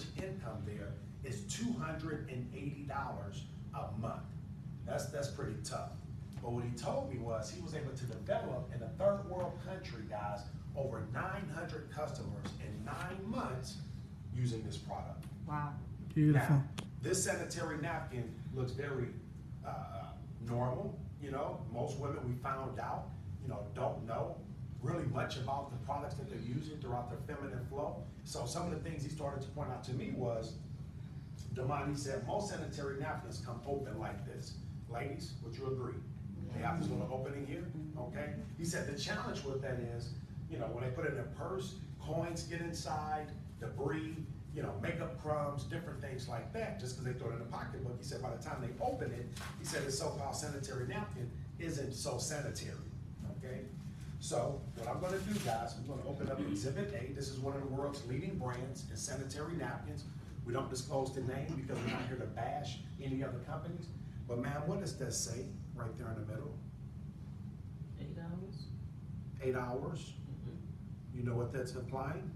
average income there is $280 a month. That's pretty tough. But what he told me was he was able to develop in a third world country, guys, over 900 customers in 9 months using this product. Wow. Beautiful. Now, this sanitary napkin looks very normal. You know, most women we found out, you know, don't know really much about the products that they're using throughout their feminine flow. So some of the things he started to point out to me was, Damani said, most sanitary napkins come open like this. Ladies, would you agree? They have this little opening here, okay? He said the challenge with that is, you know, when they put it in a purse, coins get inside, debris, you know, makeup crumbs, different things like that, just because they throw it in a pocketbook. He said by the time they open it, he said the so-called sanitary napkin isn't so sanitary, okay? So what I'm gonna do, guys, I'm gonna open up Exhibit A. This is one of the world's leading brands in sanitary napkins. We don't disclose the name because we're not here to bash any other companies. But ma'am, what does that say right there in the middle? 8 hours. 8 hours. You know what that's implying?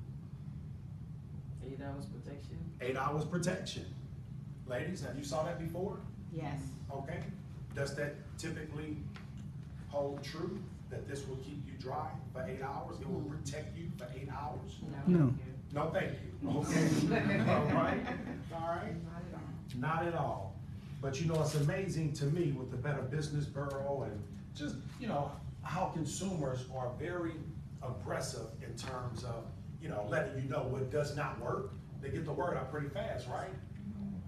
8 hours protection. 8 hours protection. Ladies, have you saw that before? Yes. Okay. Does that typically hold true, that this will keep you dry for 8 hours? It will protect you for 8 hours? No. No, thank you. Okay. All right. All right. Not at all. But you know, it's amazing to me with the Better Business Bureau and just, you know, how consumers are very aggressive in terms of, you know, letting you know what does not work. They get the word out pretty fast, right?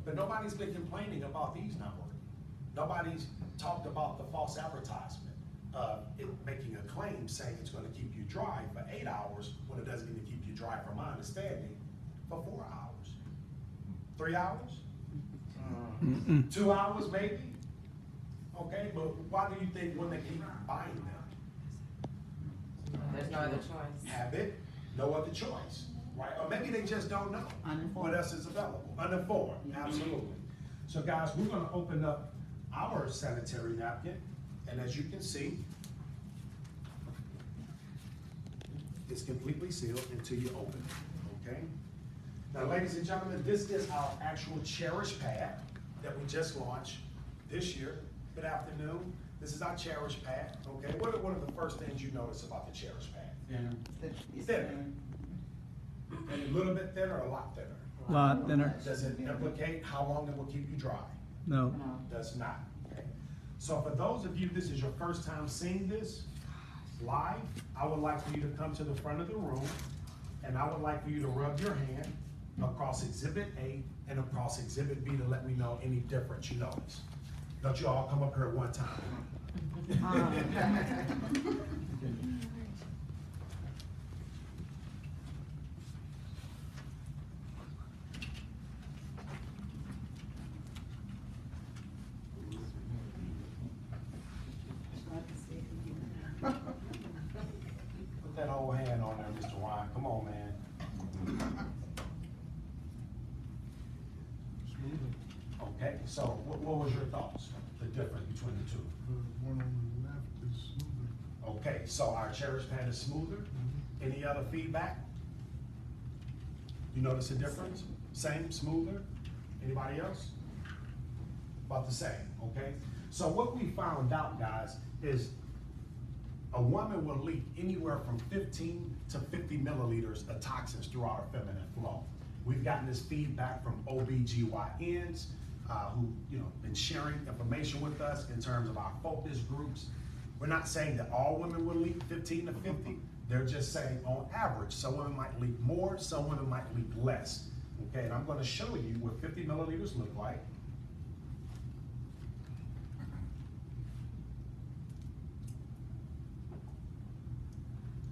But nobody's been complaining about these not working. Nobody's talked about the false advertisement of it making a claim saying it's gonna keep you dry for 8 hours when it doesn't even keep you dry, from my understanding, for 4 hours. 3 hours? 2 hours maybe? Okay, but why do you think women keep buying them? There's no other choice. Habit, no other choice, right? Or maybe they just don't know what else is available. Uninformed, absolutely. So guys, we're gonna open up our sanitary napkin, and as you can see, it's completely sealed until you open it, okay? Now, ladies and gentlemen, this is our actual Cherish pad that we just launched this year. Good afternoon. This is our Cherish pad, okay? What are the first things you notice about the Cherish pad? Thinner. And a little bit thinner or a lot thinner? A lot thinner. Does it implicate how long it will keep you dry? No. Does not, okay? So for those of you, this is your first time seeing this live, I would like for you to come to the front of the room, and I would like for you to rub your hand across Exhibit A and across Exhibit B to let me know any difference you notice. Don't you all come up here at one time. Put that whole hand on there, Mr. Ryan. Come on, man. Okay, so what was your thoughts, the difference between the two? The one on the left is smoother. Okay, so our Cherish pad is smoother. Any other feedback? You notice a difference? Same, smoother? Anybody else? About the same, okay? So what we found out, guys, is a woman will leak anywhere from 15 to 50 milliliters of toxins throughout her feminine flow. We've gotten this feedback from OBGYNs who, you know, been sharing information with us in terms of our focus groups. We're not saying that all women will leak 15 to 50. They're just saying on average, some women might leak more, some women might leak less. Okay, and I'm gonna show you what 50 milliliters look like.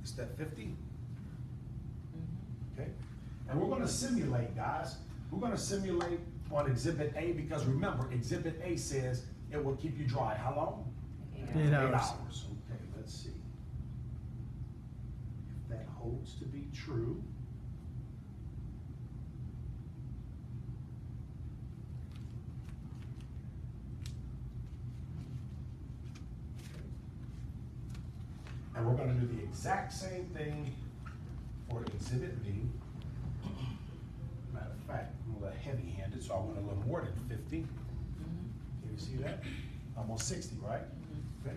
It's that 50. Okay, and we're gonna simulate, guys. We're gonna simulate on Exhibit A because remember, Exhibit A says it will keep you dry. How long? 8 hours. Okay, let's see. If that holds to be true. And we're gonna do the exact same thing for Exhibit B. Matter of fact, so I went a little more than 50. Can you see that? Almost 60, right? Okay.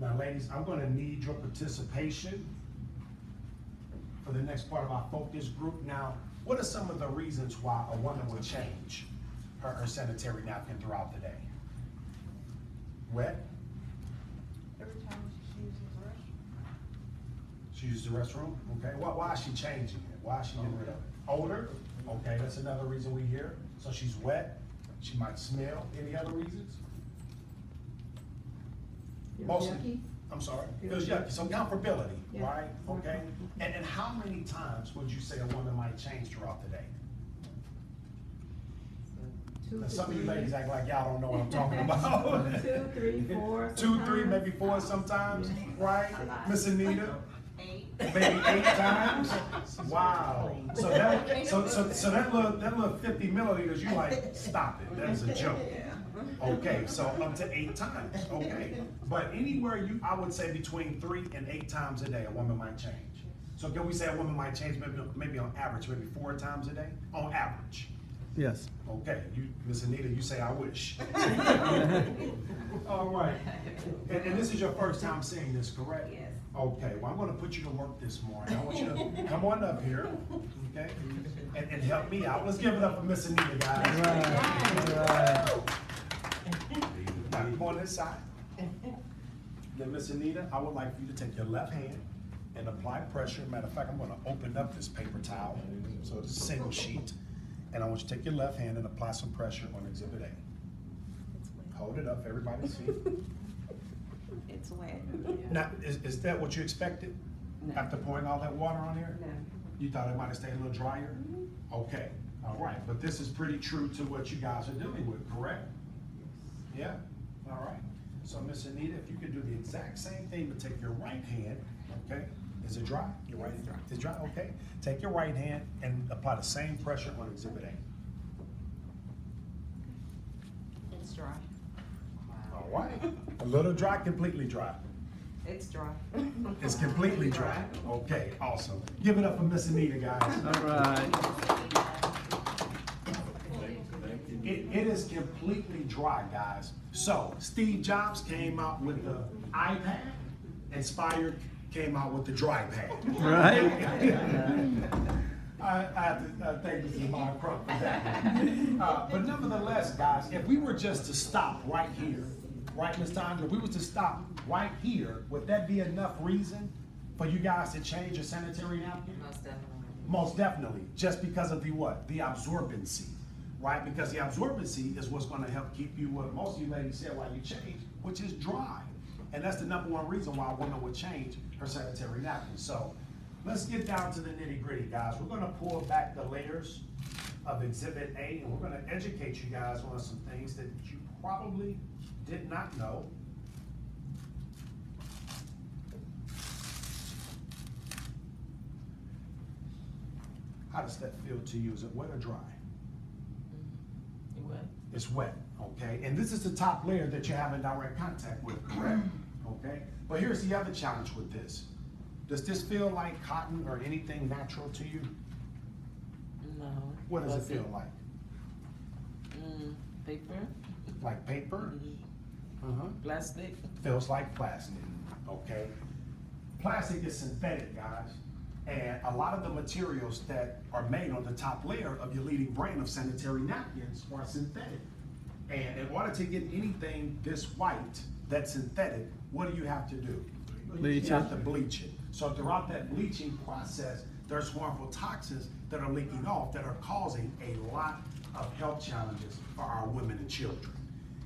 Now, ladies, I'm gonna need your participation for the next part of our focus group. Now, what are some of the reasons why a woman would change her sanitary napkin throughout the day? Wet? Every time she uses the restroom. She uses the restroom? Okay. Why is she changing it? Why is she getting rid of it? Odor? Okay, that's another reason we hear. So she's wet. She might smell. Any other reasons? Mostly. Yucky? I'm sorry. Feels Feels yucky. So comfortability, Yeah. right? More Okay. comfortable. And how many times would you say a woman might change throughout the day? Two Now, to some of you three. ladies act like y'all don't know what I'm talking about. 2, 3, 4. 2, 3, sometimes. maybe 4 sometimes, Yeah. right? A lot. Miss Anita? 8. Maybe 8 times? Wow. So that little 50 milliliters, you like, stop it, that is a joke. Okay, so up to 8 times, okay. But anywhere I would say between 3 and 8 times a day, a woman might change. So can we say a woman might change maybe on average, maybe 4 times a day? On average. Yes. Okay, Miss Anita, you say I wish. All right. And this is your first time seeing this, correct? Yes. Okay, well, I'm gonna put you to work this morning. I want you to come on up here, okay? And help me out. Let's give it up for Miss Anita, guys. Right. Now, come on this side. Then, Miss Anita, I would like for you to take your left hand and apply pressure. Matter of fact, I'm gonna open up this paper towel, so it's a single sheet. And I want you to take your left hand and apply some pressure on Exhibit A. Hold it up, everybody see. It's wet. Now, is that what you expected? No. After pouring all that water on there? No. You thought it might have stayed a little drier? Okay, all right, but this is pretty true to what you guys are dealing with, correct? Yeah, all right. So Miss Anita, if you could do the exact same thing, but take your right hand, okay? Is it dry? Your right hand? It's dry, okay. Take your right hand and apply the same pressure on Exhibit A. It's dry. All right, a little dry, completely dry. It's dry. It's completely dry. Okay, awesome. Give it up for Miss Anita, guys. All right. It is completely dry, guys. So Steve Jobs came out with the iPad, NSPIRE came out with the dry pad. Right. I have to thank Mrs. Amara Crump for that. But nevertheless, guys, if we were just to stop right here, right, Ms. Tanja, if we were to stop right here, would that be enough reason for you guys to change your sanitary napkin? Most definitely. Most definitely, just because of the what? The absorbency, right? Because the absorbency is what's gonna help keep you, what most of you ladies said while you change, which is dry. And that's the #1 reason why a woman would change her sanitary napkin. So let's get down to the nitty gritty, guys. We're gonna pull back the layers of Exhibit A, and we're gonna educate you guys on some things that you probably did not know. How does that feel to you? Is it wet or dry? You what? It's wet, okay? And this is the top layer that you're having direct contact with, correct? Okay? But here's the other challenge with this. Does this feel like cotton or anything natural to you? No. What does it Fuzzy. feel like? Paper. Like paper? Uh-huh. Plastic. Feels like plastic, okay? Plastic is synthetic, guys. And a lot of the materials that are made on the top layer of your leading brand of sanitary napkins are synthetic. And in order to get anything this white that's synthetic, what do you have to do? Bleach You have it. to bleach it. So throughout that bleaching process, there's harmful toxins that are leaking off that are causing a lot of health challenges for our women and children.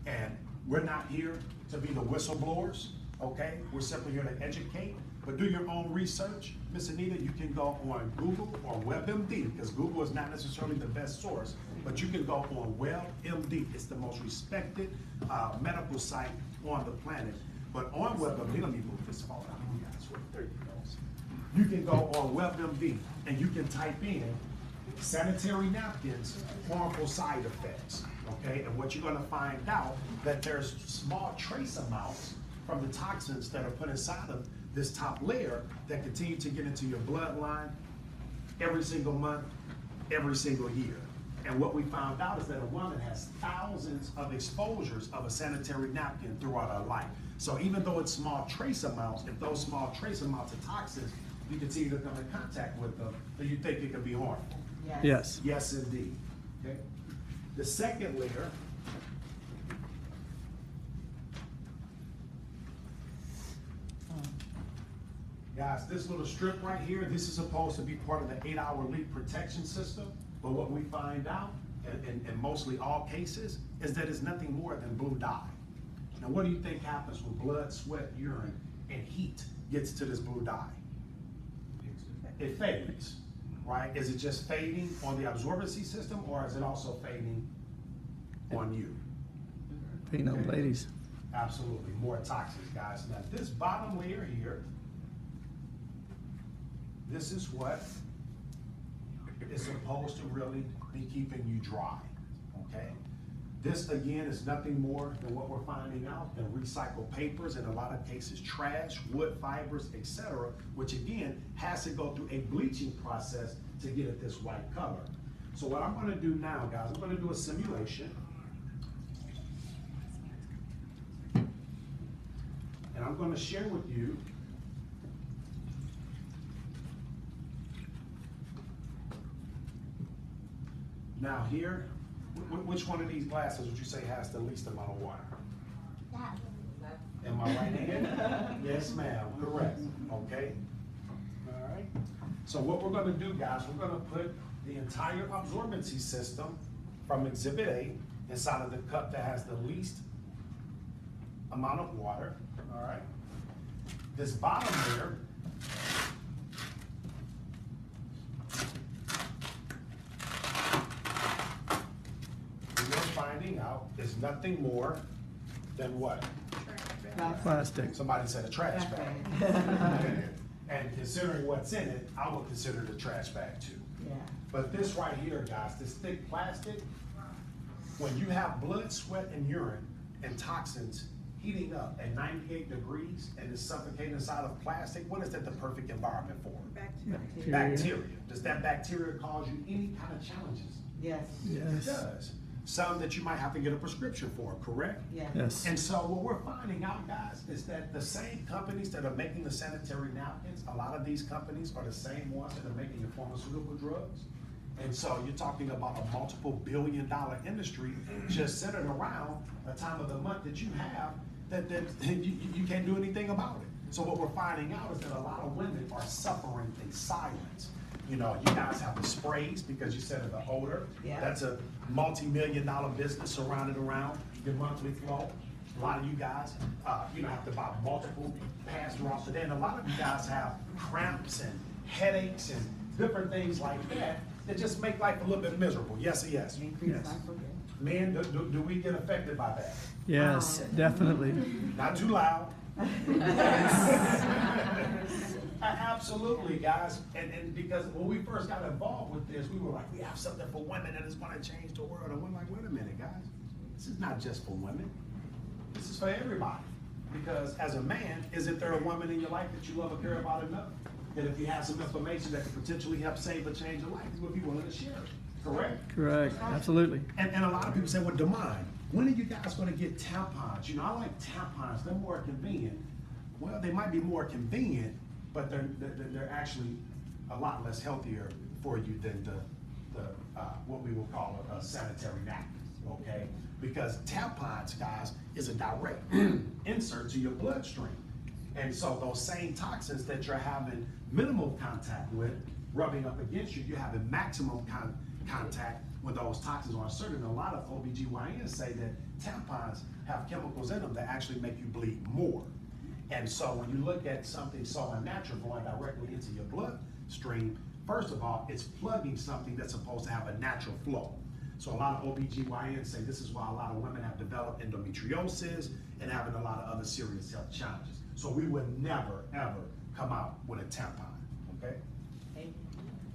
And we're not here to be the whistleblowers, okay? We're simply here to educate, but do your own research. Miss Anita, you can go on Google or WebMD, because Google is not necessarily the best source, but you can go on WebMD. It's the most respected medical site on the planet. But on WebMD, let me move this phone out. There you go. You can go on WebMD and you can type in sanitary napkins, harmful side effects, okay? And what you're gonna find out that there's small trace amounts from the toxins that are put inside of this top layer that continue to get into your bloodline every single month, every single year. And what we found out is that a woman has thousands of exposures of a sanitary napkin throughout her life. So even though it's small trace amounts, if those small trace amounts of toxins, you continue to come in contact with them, then you think it could be harmful. Yes. Yes, indeed. Okay. The second layer guys, this little strip right here, this is supposed to be part of the 8-hour leak protection system. But what we find out, in mostly all cases, is that it's nothing more than blue dye. Now, what do you think happens when blood, sweat, urine, and heat gets to this blue dye? It fades, right? Is it just fading on the absorbency system, or is it also fading on you? Ain't no ladies. Absolutely, more toxins, guys. Now, this bottom layer here, this is what is supposed to really be keeping you dry, okay? This, again, is nothing more than what we're finding out than recycled papers, in a lot of cases, trash, wood fibers, etc., which again, has to go through a bleaching process to get it this white color. So what I'm gonna do now, guys, I'm gonna do a simulation. And I'm gonna share with you now here, which one of these glasses would you say has the least amount of water? Am I right hand? Yes, ma'am, correct, okay. All right, so what we're gonna do, guys, we're gonna put the entire absorbency system from Exhibit A inside of the cup that has the least amount of water, all right? This bottom layer, finding out is nothing more than what? Plastic. Somebody said a trash bag. And considering what's in it, I would consider it a trash bag too. Yeah. But this right here, guys, this thick plastic, when you have blood, sweat, and urine and toxins heating up at 98 degrees and it's suffocating inside of plastic, what is that the perfect environment for? Bacteria. Does that bacteria cause you any kind of challenges? Yes. It Yes. does. Some that you might have to get a prescription for, correct? Yes. And so what we're finding out, guys, is that the same companies that are making the sanitary napkins, a lot of these companies are the same ones that are making the pharmaceutical drugs. And so you're talking about a multiple billion-dollar industry just centered around a time of the month that you have that you can't do anything about it. So what we're finding out is that a lot of women are suffering in silence. You know, you guys have the sprays because you said of the odor. Yeah. That's a multi-million-dollar business surrounded around your monthly flow. A lot of you guys, have to buy multiple pads throughout the day. And a lot of you guys have cramps and headaches and different things like that that just make life a little bit miserable. Yes or yes? Yes. Men, do we get affected by that? Yes, definitely. Not too loud. Absolutely, guys. And because when we first got involved with this, we were like, we have something for women that is going to change the world. And we're like, wait a minute, guys. This is not just for women. This is for everybody. Because as a man, isn't there a woman in your life that you love or care about enough? That if you have some information that could potentially help save or change your life, you would be willing to share it. Correct? Correct, absolutely. And a lot of people say, well, Demond, when are you guys going to get tampons? You know, I like tampons. They're more convenient. Well, they might be more convenient, but they're actually a lot less healthier for you than the what we will call a sanitary napkin, okay? Because tampons, guys, is a direct insert to your bloodstream. And so those same toxins that you're having minimal contact with, rubbing up against you, you're having maximum contact when those toxins are inserted. And a lot of OBGYNs say that tampons have chemicals in them that actually make you bleed more. And so when you look at something so unnatural going directly into your bloodstream, first of all, it's plugging something that's supposed to have a natural flow. So a lot of OBGYNs say this is why a lot of women have developed endometriosis and having a lot of other serious health challenges. So we would never, ever come out with a tampon, okay?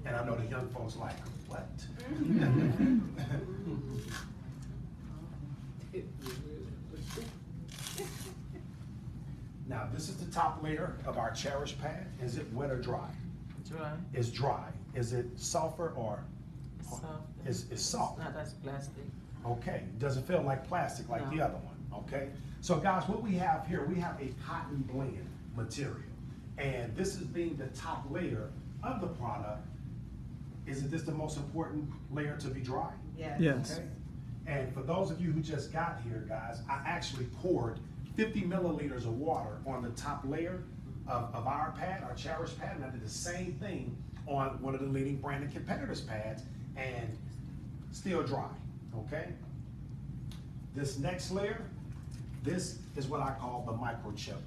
And I know the young folks like, what? Now, this is the top layer of our Cherish pad. Is it wet or dry? Dry. It's dry. Is it sulfur or? It's soft. It's soft. Not as plastic. Okay, doesn't feel like plastic like the No. other one, okay? So guys, what we have here, we have a cotton blend material. And this is being the top layer of the product. Isn't this the most important layer to be dry? Yes. Yes. Okay? And for those of you who just got here, guys, I actually poured 50 milliliters of water on the top layer of our pad, our Cherish pad, and I did the same thing on one of the leading branded competitors' pads, and still dry, okay? This next layer, this is what I call the microchip,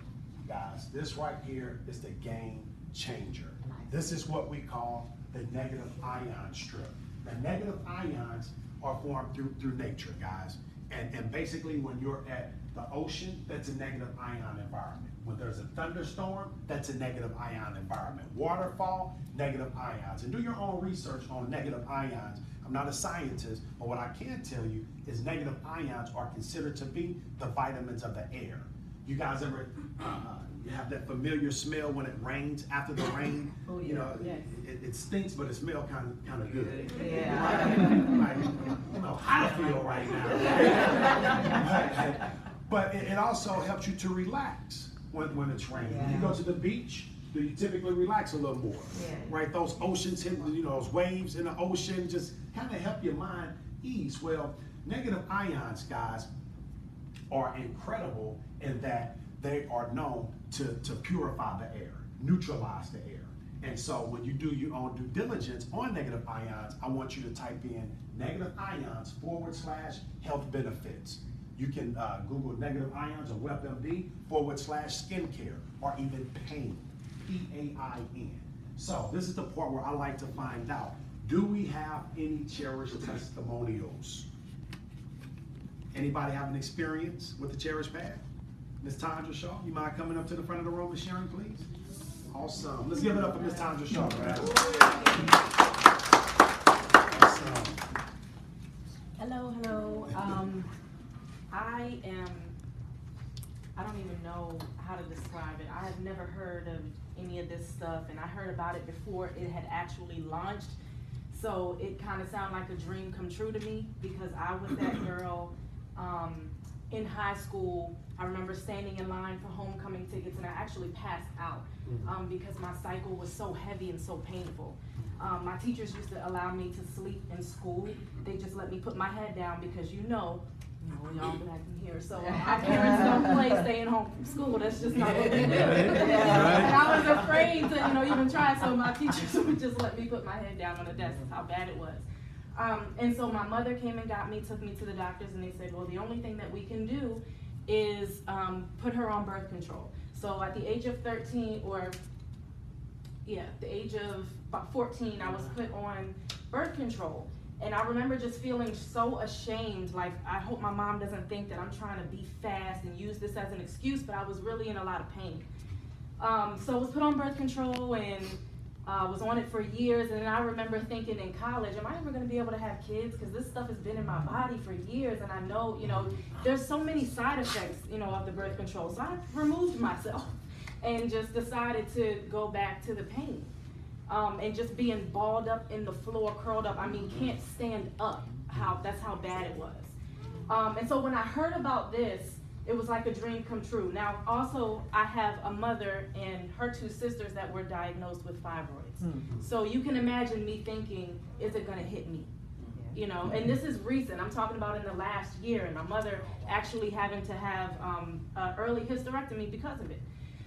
guys. This right here is the game changer. This is what we call the negative ion strip. The negative ions are formed through nature, guys. And basically when you're at the ocean, that's a negative ion environment. When there's a thunderstorm, that's a negative ion environment. Waterfall, negative ions. And do your own research on negative ions. I'm not a scientist, but what I can tell you is negative ions are considered to be the vitamins of the air. You guys ever have that familiar smell when it rains after the rain? Oh, yeah. You know, Yes. it stinks, but it smells kind of good. Yeah. Like, you know how I feel right now. But it also helps you to relax when it's raining. When you go to the beach, do you typically relax a little more? Yeah. Right? Those oceans, those waves in the ocean just kind of help your mind ease. Well, negative ions, guys, are incredible in that they are known to purify the air, neutralize the air. And so when you do your own due diligence on negative ions, I want you to type in negative ions / health benefits. You can Google negative ions or WebMD / skincare or even pain, PAIN. So this is the part where I like to find out, do we have any Cherish testimonials? Anybody have an experience with the Cherish pad? Ms. Tandra Shaw, you mind coming up to the front of the room and sharing, please? Awesome. Let's give it up for Ms. Tandra Shaw, guys. Awesome. Hello. I don't even know how to describe it. I have never heard of any of this stuff, and I heard about it before it had actually launched. So it kind of sounded like a dream come true to me, because I was that girl in high school. I remember standing in line for homecoming tickets, and I actually passed out because my cycle was so heavy and so painful. My teachers used to allow me to sleep in school. They just let me put my head down because y'all back in here. So our parents don't play staying home from school. That's just not what we do. And I was afraid to, even try. So my teachers would just let me put my head down on the desk. That's how bad it was. And so my mother came and got me, took me to the doctors, and they said, well, the only thing that we can do is put her on birth control. So at the age of 13, the age of about 14, I was put on birth control. And I remember just feeling so ashamed, like, I hope my mom doesn't think that I'm trying to be fast and use this as an excuse, but I was really in a lot of pain. So I was put on birth control and was on it for years, and I remember thinking in college, am I ever gonna be able to have kids? Because this stuff has been in my body for years, and I know, there's so many side effects, of the birth control. So I removed myself and just decided to go back to the pain. And just being balled up in the floor, curled up. Can't stand up. That's how bad it was. And so when I heard about this, it was like a dream come true. Now, also, I have a mother and her 2 sisters that were diagnosed with fibroids. So you can imagine me thinking, is it gonna hit me? And this is recent. I'm talking about in the last year, and my mother actually having to have early hysterectomy because of it.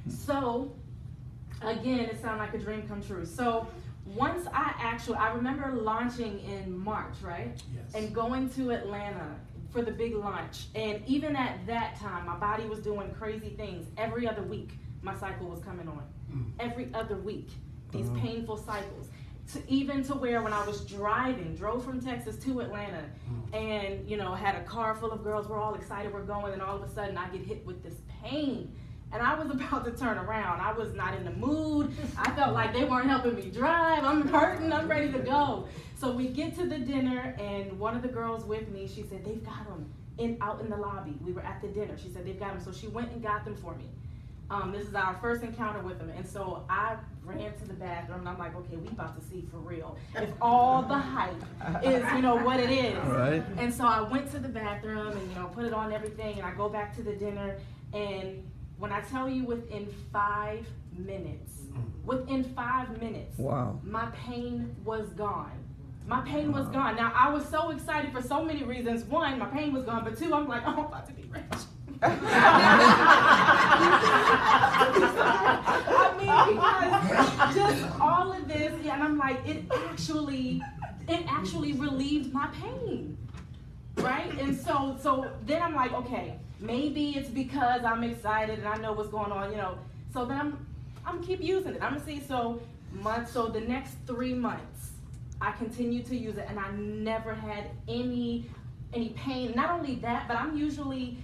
So, again, it sounded like a dream come true. So once I remember launching in March, right? Yes. And going to Atlanta for the big launch. And even at that time, my body was doing crazy things. Every other week, my cycle was coming on. Every other week, these painful cycles. Even to where when I was drove from Texas to Atlanta, and had a car full of girls, we're all excited, we're going, and all of a sudden I get hit with this pain. And I was about to turn around. I was not in the mood. I felt like they weren't helping me drive. I'm hurting, I'm ready to go. So we get to the dinner, and one of the girls with me, she said, they've got them out in the lobby. We were at the dinner. She said, they've got them. So she went and got them for me. This is our first encounter with him. And so I ran to the bathroom and I'm like, okay, we about to see for real. If all the hype is, what it is. All right. And so I went to the bathroom and, put it on everything, and I go back to the dinner, and when I tell you within 5 minutes, Wow. my pain was gone. My pain was gone. Now, I was so excited for so many reasons. One, my pain was gone, but two, I'm like, oh, I'm about to be rich. I mean, because just all of this, and I'm like, it actually relieved my pain, right? And so then I'm like, okay, maybe it's because I'm excited and I know what's going on, So then I'm keep using it. I'm gonna see. So the next 3 months, I continued to use it, and I never had any pain. Not only that, but I'm usually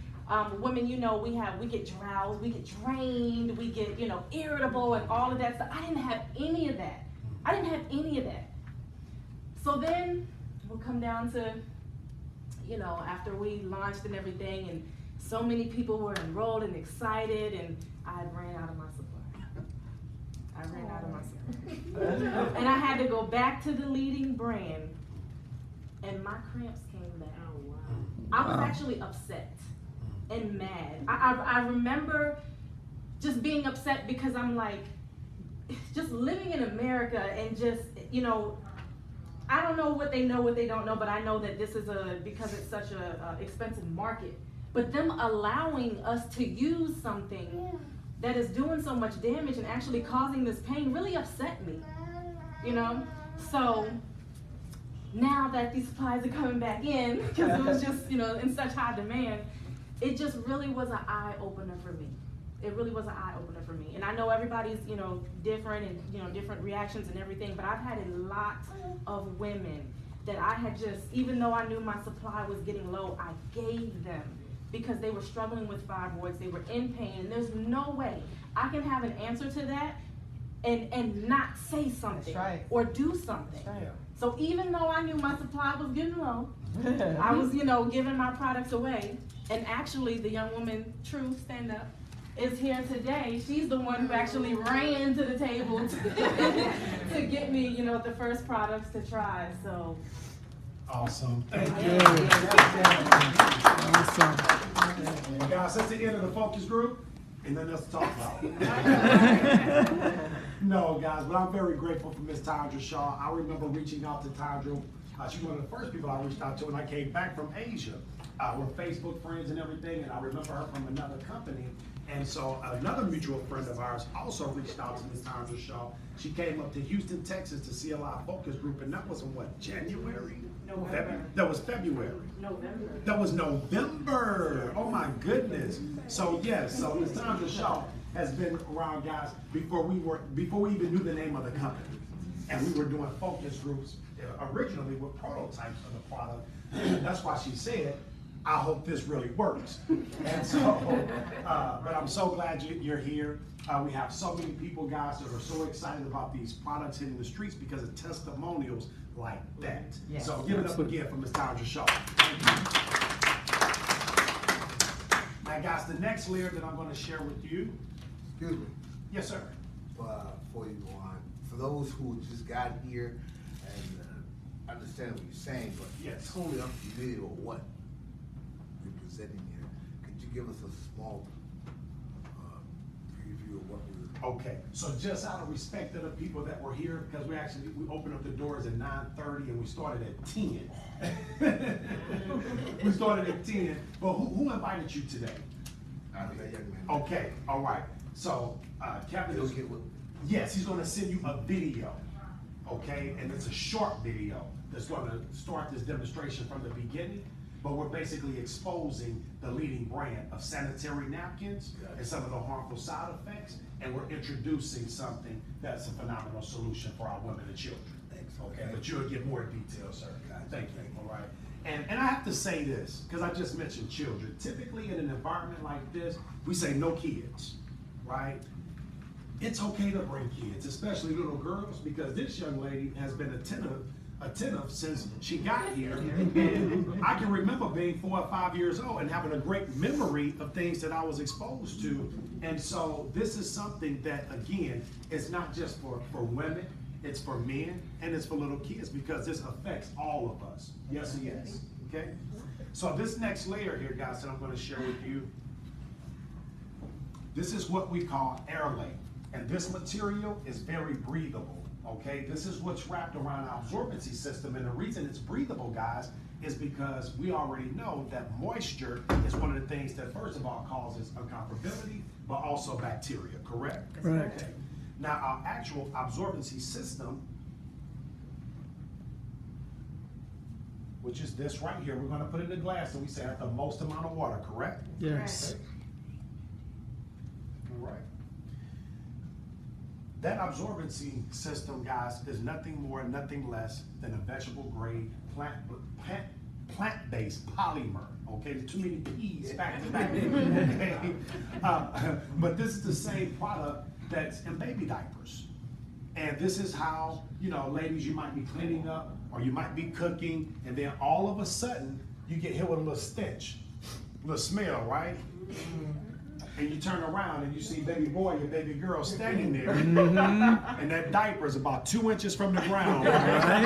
women, we get drowsy, we get drained, we get, irritable and all of that stuff. I didn't have any of that. So then we'll come down to, after we launched and everything, and so many people were enrolled and excited, and I ran out of my supply. And I had to go back to the leading brand, and my cramps came back. Oh, wow. I was actually upset and mad. I remember just being upset because I'm like, just living in America and just, I don't know what they know, what they don't know, but I know that this is because it's such a expensive market. But them allowing us to use something that is doing so much damage and actually causing this pain really upset me, So now that these supplies are coming back in, because it was just, in such high demand, it just really was an eye-opener for me. It really was an eye-opener for me. And I know everybody's, different and, different reactions and everything, but I've had a lot of women that I had just, even though I knew my supply was getting low, I gave them because they were struggling with fibroids, they were in pain, and there's no way I can have an answer to that and not say something or do something. Right. So even though I knew my supply was getting low, I was, giving my products away. And actually, the young woman, True, stand up, is here today. She's the one who actually ran to the table to get me, the first products to try. So. Awesome. Thank you. you. Awesome. Guys, that's the end of the focus group. Ain't nothing else to talk about. No, guys, but I'm very grateful for Miss Tandra Shaw. I remember reaching out to Tandra. She's one of the first people I reached out to when I came back from Asia. We're Facebook friends and everything, and I remember her from another company. And so another mutual friend of ours also reached out to Miss Tandra Shaw. She came up to Houston, Texas to see a live focus group, and that was in what, January? November. That was February. November. That was November. Oh my goodness. So yes, so Miss Tandra Shaw has been around, guys, before we even knew the name of the company. And we were doing focus groups originally with prototypes of the product. That's why she said, I hope this really works. And so, but I'm so glad you're here. We have so many people, guys, that are so excited about these products hitting the streets because of testimonials like that. Yes. So give it up again for Ms. Tandra Shaw. Now, guys, the next layer that I'm going to share with you. Excuse me. Yes, sir. Before you go on, for those who just got here and understand what you're saying, but Yes. totally unfamiliar with what you're presenting here, could you give us a small preview of what we're? Okay, so just out of respect to the people that were here, because we opened up the doors at 9:30 and we started at 10. We started at 10, but who invited you today? That young man. Okay, all right, so Kevin He'll is, get what? yes, he's gonna send you a video, okay? And it's a short video that's gonna start this demonstration from the beginning, but we're basically exposing the leading brand of sanitary napkins and some of the harmful side effects, and we're introducing something that's a phenomenal solution for our women and children. Thanks. Okay, but you'll get more details, sir. Thank you, all right? And I have to say this, because I just mentioned children. Typically in an environment like this, we say no kids, right? It's okay to bring kids, especially little girls, because this young lady has been attentive attentive since she got here. And I can remember being 4 or 5 years old and having a great memory of things that I was exposed to. And so this is something that, again, it's not just for women, it's for men, and it's for little kids, because this affects all of us. Yes and yes, okay? So this next layer here, guys, that I'm gonna share with you, this is what we call air layer. And this material is very breathable, okay? This is what's wrapped around our absorbency system. And the reason it's breathable, guys, is because we already know that moisture is one of the things that, first of all, causes uncomfortability, but also bacteria, correct? Correct. Okay. Now, our actual absorbency system, which is this right here, we're gonna put it in the glass, and we say at the most amount of water, correct? Yes. Okay. All right. That absorbency system, guys, is nothing more, nothing less than a vegetable grade plant-based polymer. Okay, there's too many P's back to back. Okay? But this is the same product that's in baby diapers. And this is how, you know, ladies, you might be cleaning up or you might be cooking, and then all of a sudden you get hit with a little stench, a little smell, right? And you turn around and you see baby boy or baby girl standing there, and that diaper is about 2 inches from the ground, right?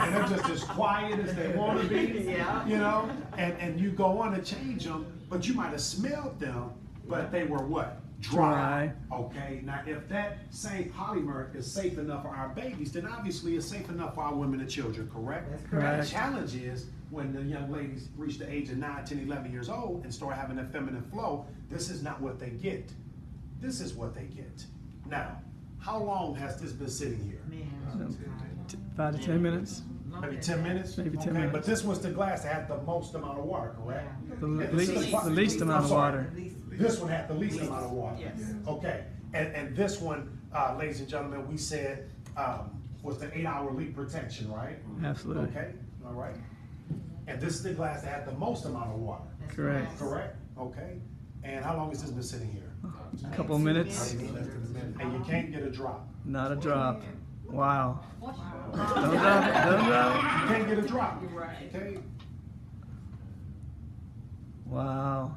And they're just as quiet as they want to be, you know? And you go on to change them, but you might have smelled them, but they were what? Dry. Okay, now if that same polymer is safe enough for our babies, then obviously it's safe enough for our women and children, correct? That's correct. The challenge is when the young ladies reach the age of 9, 10, 11 years old and start having that feminine flow, this is not what they get. This is what they get. Now, how long has this been sitting here? 5 to 10 minutes. Maybe 10 minutes? Maybe 10 Okay, minutes. But this was the glass that had the most amount of water, correct? The And this is the least amount I'm of sorry. water. This one had the least amount of water. Yes. Okay, and this one, ladies and gentlemen, we said was the 8-hour leak protection, right? Absolutely. Okay, all right. And this is the glass that had the most amount of water, Correct. correct? Okay. And how long has this been sitting here? A couple of minutes. And you can't get a drop. Not a drop. Wow. Don't drop it. Don't drop You can't get a drop. Right. Okay. it. Wow.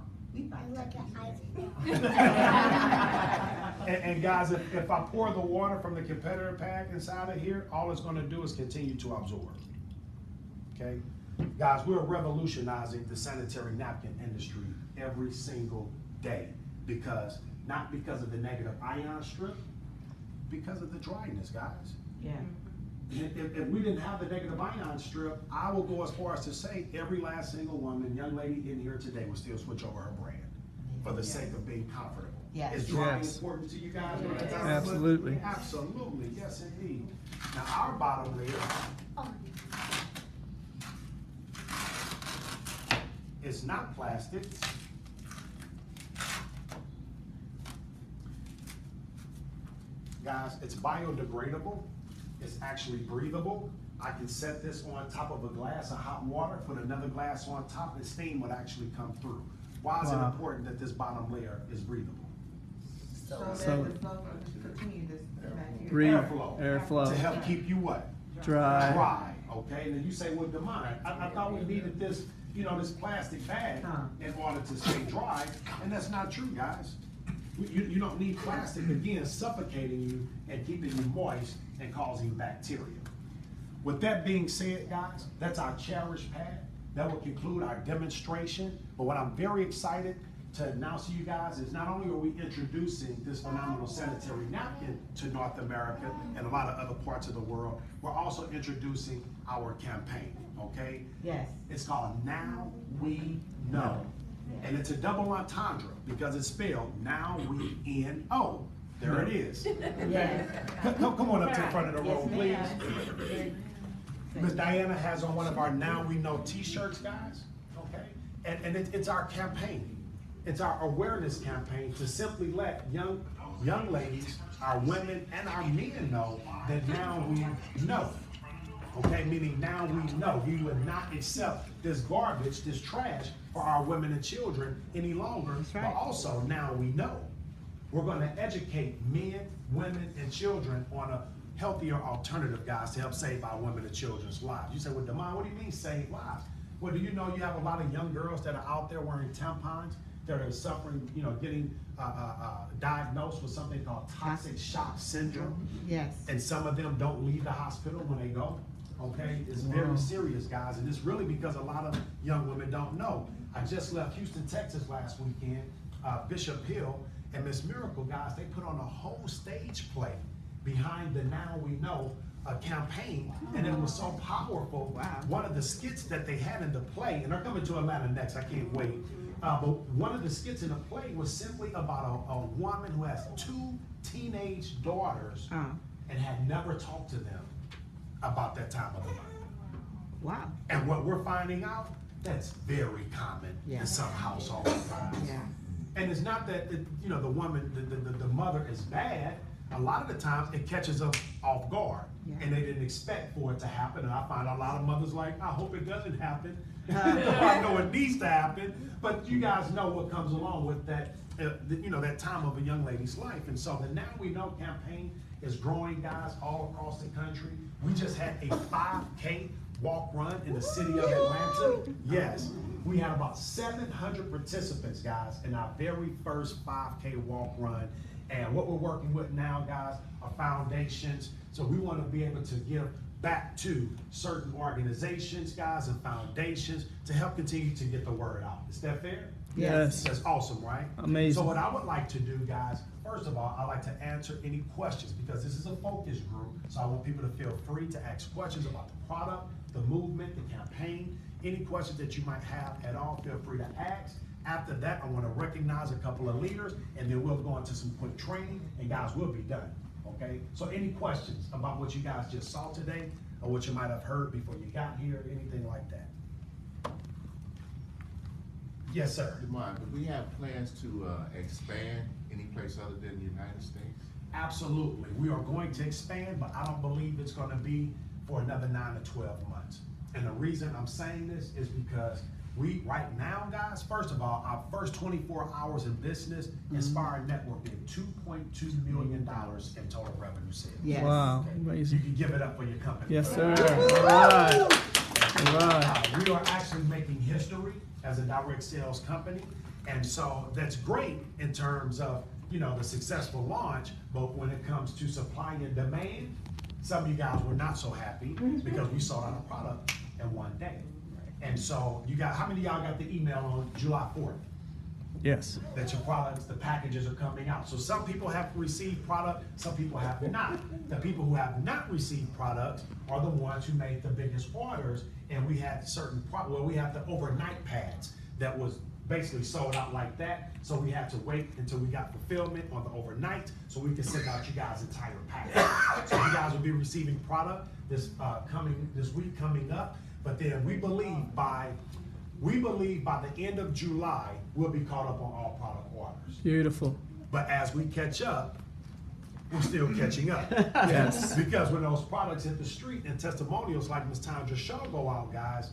And guys, if I pour the water from the competitor pack inside of here, all it's gonna do is continue to absorb. Okay? Guys, we're revolutionizing the sanitary napkin industry every single day, because, not because of the negative ion strip, because of the dryness, guys. Yeah. If we didn't have the negative ion strip, I will go as far as to say every last single woman, young lady in here today would still switch over her brand for the sake of being comfortable. Yes. Is drying Yes. important to you guys? Yes. Absolutely. Absolutely, yes indeed. Now our bottom layer is not plastic. Guys, it's biodegradable. It's actually breathable. I can set this on top of a glass of hot water, put another glass on top, and steam would actually come through. Why is it Wow. important that this bottom layer is breathable? So So- that the flow can continue this bacteria. Breathe. Airflow. To Airflow. help keep you what? Dry. Dry, okay? And then you say, well, Demond, I thought we needed this, you know, this plastic bag in order to stay dry, and that's not true, guys. You don't need plastic, again, suffocating you and keeping you moist and causing bacteria. With that being said, guys, that's our Cherish pad. That will conclude our demonstration. But what I'm very excited to announce to you guys is not only are we introducing this phenomenal sanitary napkin to North America and a lot of other parts of the world, we're also introducing our campaign, okay? Yes. It's called NowWeNo. And it's a double entendre because it's spelled NowWeNo. There it is. Yes. Come on up to the front of the room, please. Yes, Miss Diana has on one of our NowWeNo t-shirts, guys, okay? And it's our campaign. It's our awareness campaign to simply let young ladies, our women, and our men know that now we know. Okay, meaning now we know we will not accept this garbage, this trash for our women and children any longer. That's right. But also now we know. We're gonna educate men, women, and children on healthier alternative, guys, to help save our women and children's lives. You say, well, Damon, what do you mean save lives? Well, do you know you have a lot of young girls that are out there wearing tampons that are suffering, you know, getting diagnosed with something called toxic shock syndrome? Yes. And some of them don't leave the hospital when they go, okay? It's very serious, guys, and it's really because a lot of young women don't know. I just left Houston, Texas last weekend, Bishop Hill, and Miss Miracle, guys, they put on a whole stage play behind the NowWeNo campaign, and it was so powerful. Wow. One of the skits that they had in the play, and they're coming to Atlanta next, I can't wait, but one of the skits in the play was simply about a woman who has 2 teenage daughters and had never talked to them about that time of the month. Wow. And what we're finding out, that's very common Yeah. in some households. Yeah. And it's not that, you know, the woman, the mother is bad. A lot of the times it catches them off guard, Yeah. and they didn't expect for it to happen. And I find a lot of mothers like, I hope it doesn't happen. I know it needs to happen, but you guys know what comes along with that, you know, that time of a young lady's life. And so the NowWeNo campaign is growing, guys, all across the country. We just had a 5K walk run in the city of Atlanta. Yes, we had about 700 participants, guys, in our very first 5K walk run. And what we're working with now, guys, are foundations. So we want to be able to give back to certain organizations, guys, and foundations to help continue to get the word out. Is that fair? Yes. That's awesome, right? Amazing. So what I would like to do, guys, first of all, I'd like to answer any questions because this is a focus group. So I want people to feel free to ask questions about the product, the movement, the campaign, any questions that you might have at all, feel free to ask. After that, I want to recognize a couple of leaders, and then we'll go into some quick training, and guys, we'll be done, okay? So any questions about what you guys just saw today, or what you might have heard before you got here, anything like that? Yes, sir. Demond, do we have plans to expand any place other than the United States? Absolutely. We are going to expand, but I don't believe it's going to be for another 9 to 12 months. And the reason I'm saying this is because we, right now, guys, first of all, our first 24 hours in business, NSPIRE Network did $2.2 million in total revenue sales. Yes. Wow, You amazing. can give it up for your company. Yes, sir. All right. All right. We are actually making history as a direct sales company. And so that's great in terms of, you know, the successful launch, but when it comes to supply and demand, some of you guys were not so happy because we sold out a product in one day. And so you got, how many of y'all got the email on July 4th? Yes. That your products, the packages are coming out. So some people have received product, some people have not. The people who have not received products are the ones who made the biggest orders, and we had certain we have the overnight pads that was basically sold out like that. So we had to wait until we got fulfillment on the overnight so we could send out you guys entire package. So you guys will be receiving product this week coming up, but then we believe by the end of July, we'll be caught up on all product orders. Beautiful. But as we catch up, we're still catching up. Yes. Because when those products hit the street and testimonials like Ms. Tandra's show go out, guys,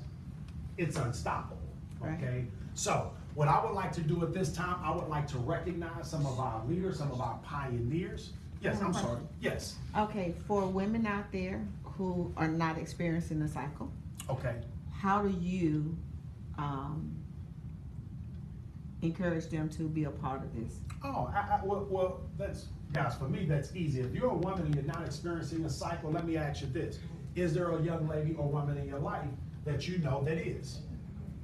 it's unstoppable, okay? Right. So what I would like to do at this time, I would like to recognize some of our leaders, some of our pioneers. Yes, I'm sorry. Yes, Okay, for women out there who are not experiencing the cycle, okay. how do you encourage them to be a part of this? Oh, well, that's, guys, for me, that's easy. If you're a woman and you're not experiencing a cycle, let me ask you this. Is there a young lady or woman in your life that you know that is?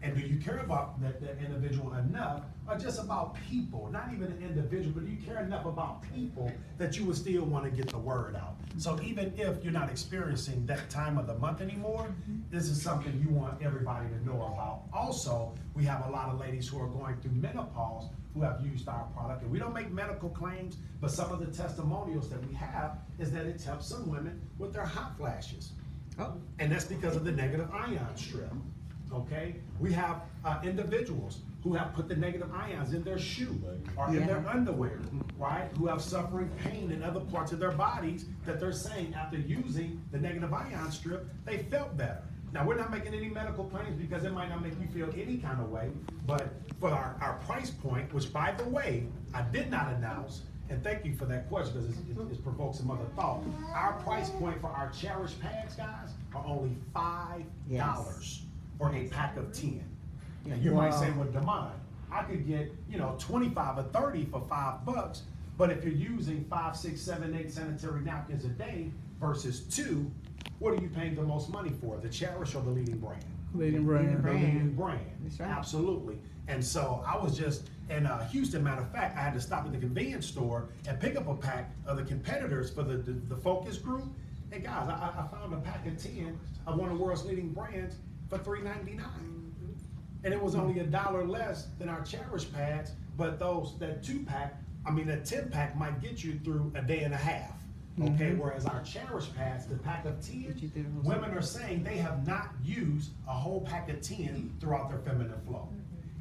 And do you care about that individual enough, or just about people, not even an individual, but do you care enough about people that you would still want to get the word out? So even if you're not experiencing that time of the month anymore, this is something you want everybody to know about. Also, we have a lot of ladies who are going through menopause who have used our product, and we don't make medical claims, but some of the testimonials that we have is that it's helped some women with their hot flashes. Oh. And that's because of the negative ion strip. Okay, we have individuals who have put the negative ions in their shoe or in their underwear, right? Who have suffering pain in other parts of their bodies that they're saying after using the negative ion strip, they felt better. Now, we're not making any medical claims because it might not make you feel any kind of way, but for our price point, which by the way, I did not announce, and thank you for that question, because it provokes some other thought. Our price point for our Cherish pads, guys, are only $5 for a pack of 10. And you might say, well, Damon, I could get, 25 or 30 for $5, but if you're using 5, 6, 7, 8 sanitary napkins a day versus 2, what are you paying the most money for, the Cherish or the leading brand? Leading brand. The leading brand. That's right. Absolutely. And so I was just in Houston, matter of fact, I had to stop at the convenience store and pick up a pack of the competitors for the focus group. And guys, I found a pack of 10 of one of the world's leading brands for $3.99. And it was only $1 less than our Cherish pads, but that 10-pack might get you through a day and a half. Okay, whereas our Cherish pads, the pack of 10, women are saying they have not used a whole pack of 10 throughout their feminine flow.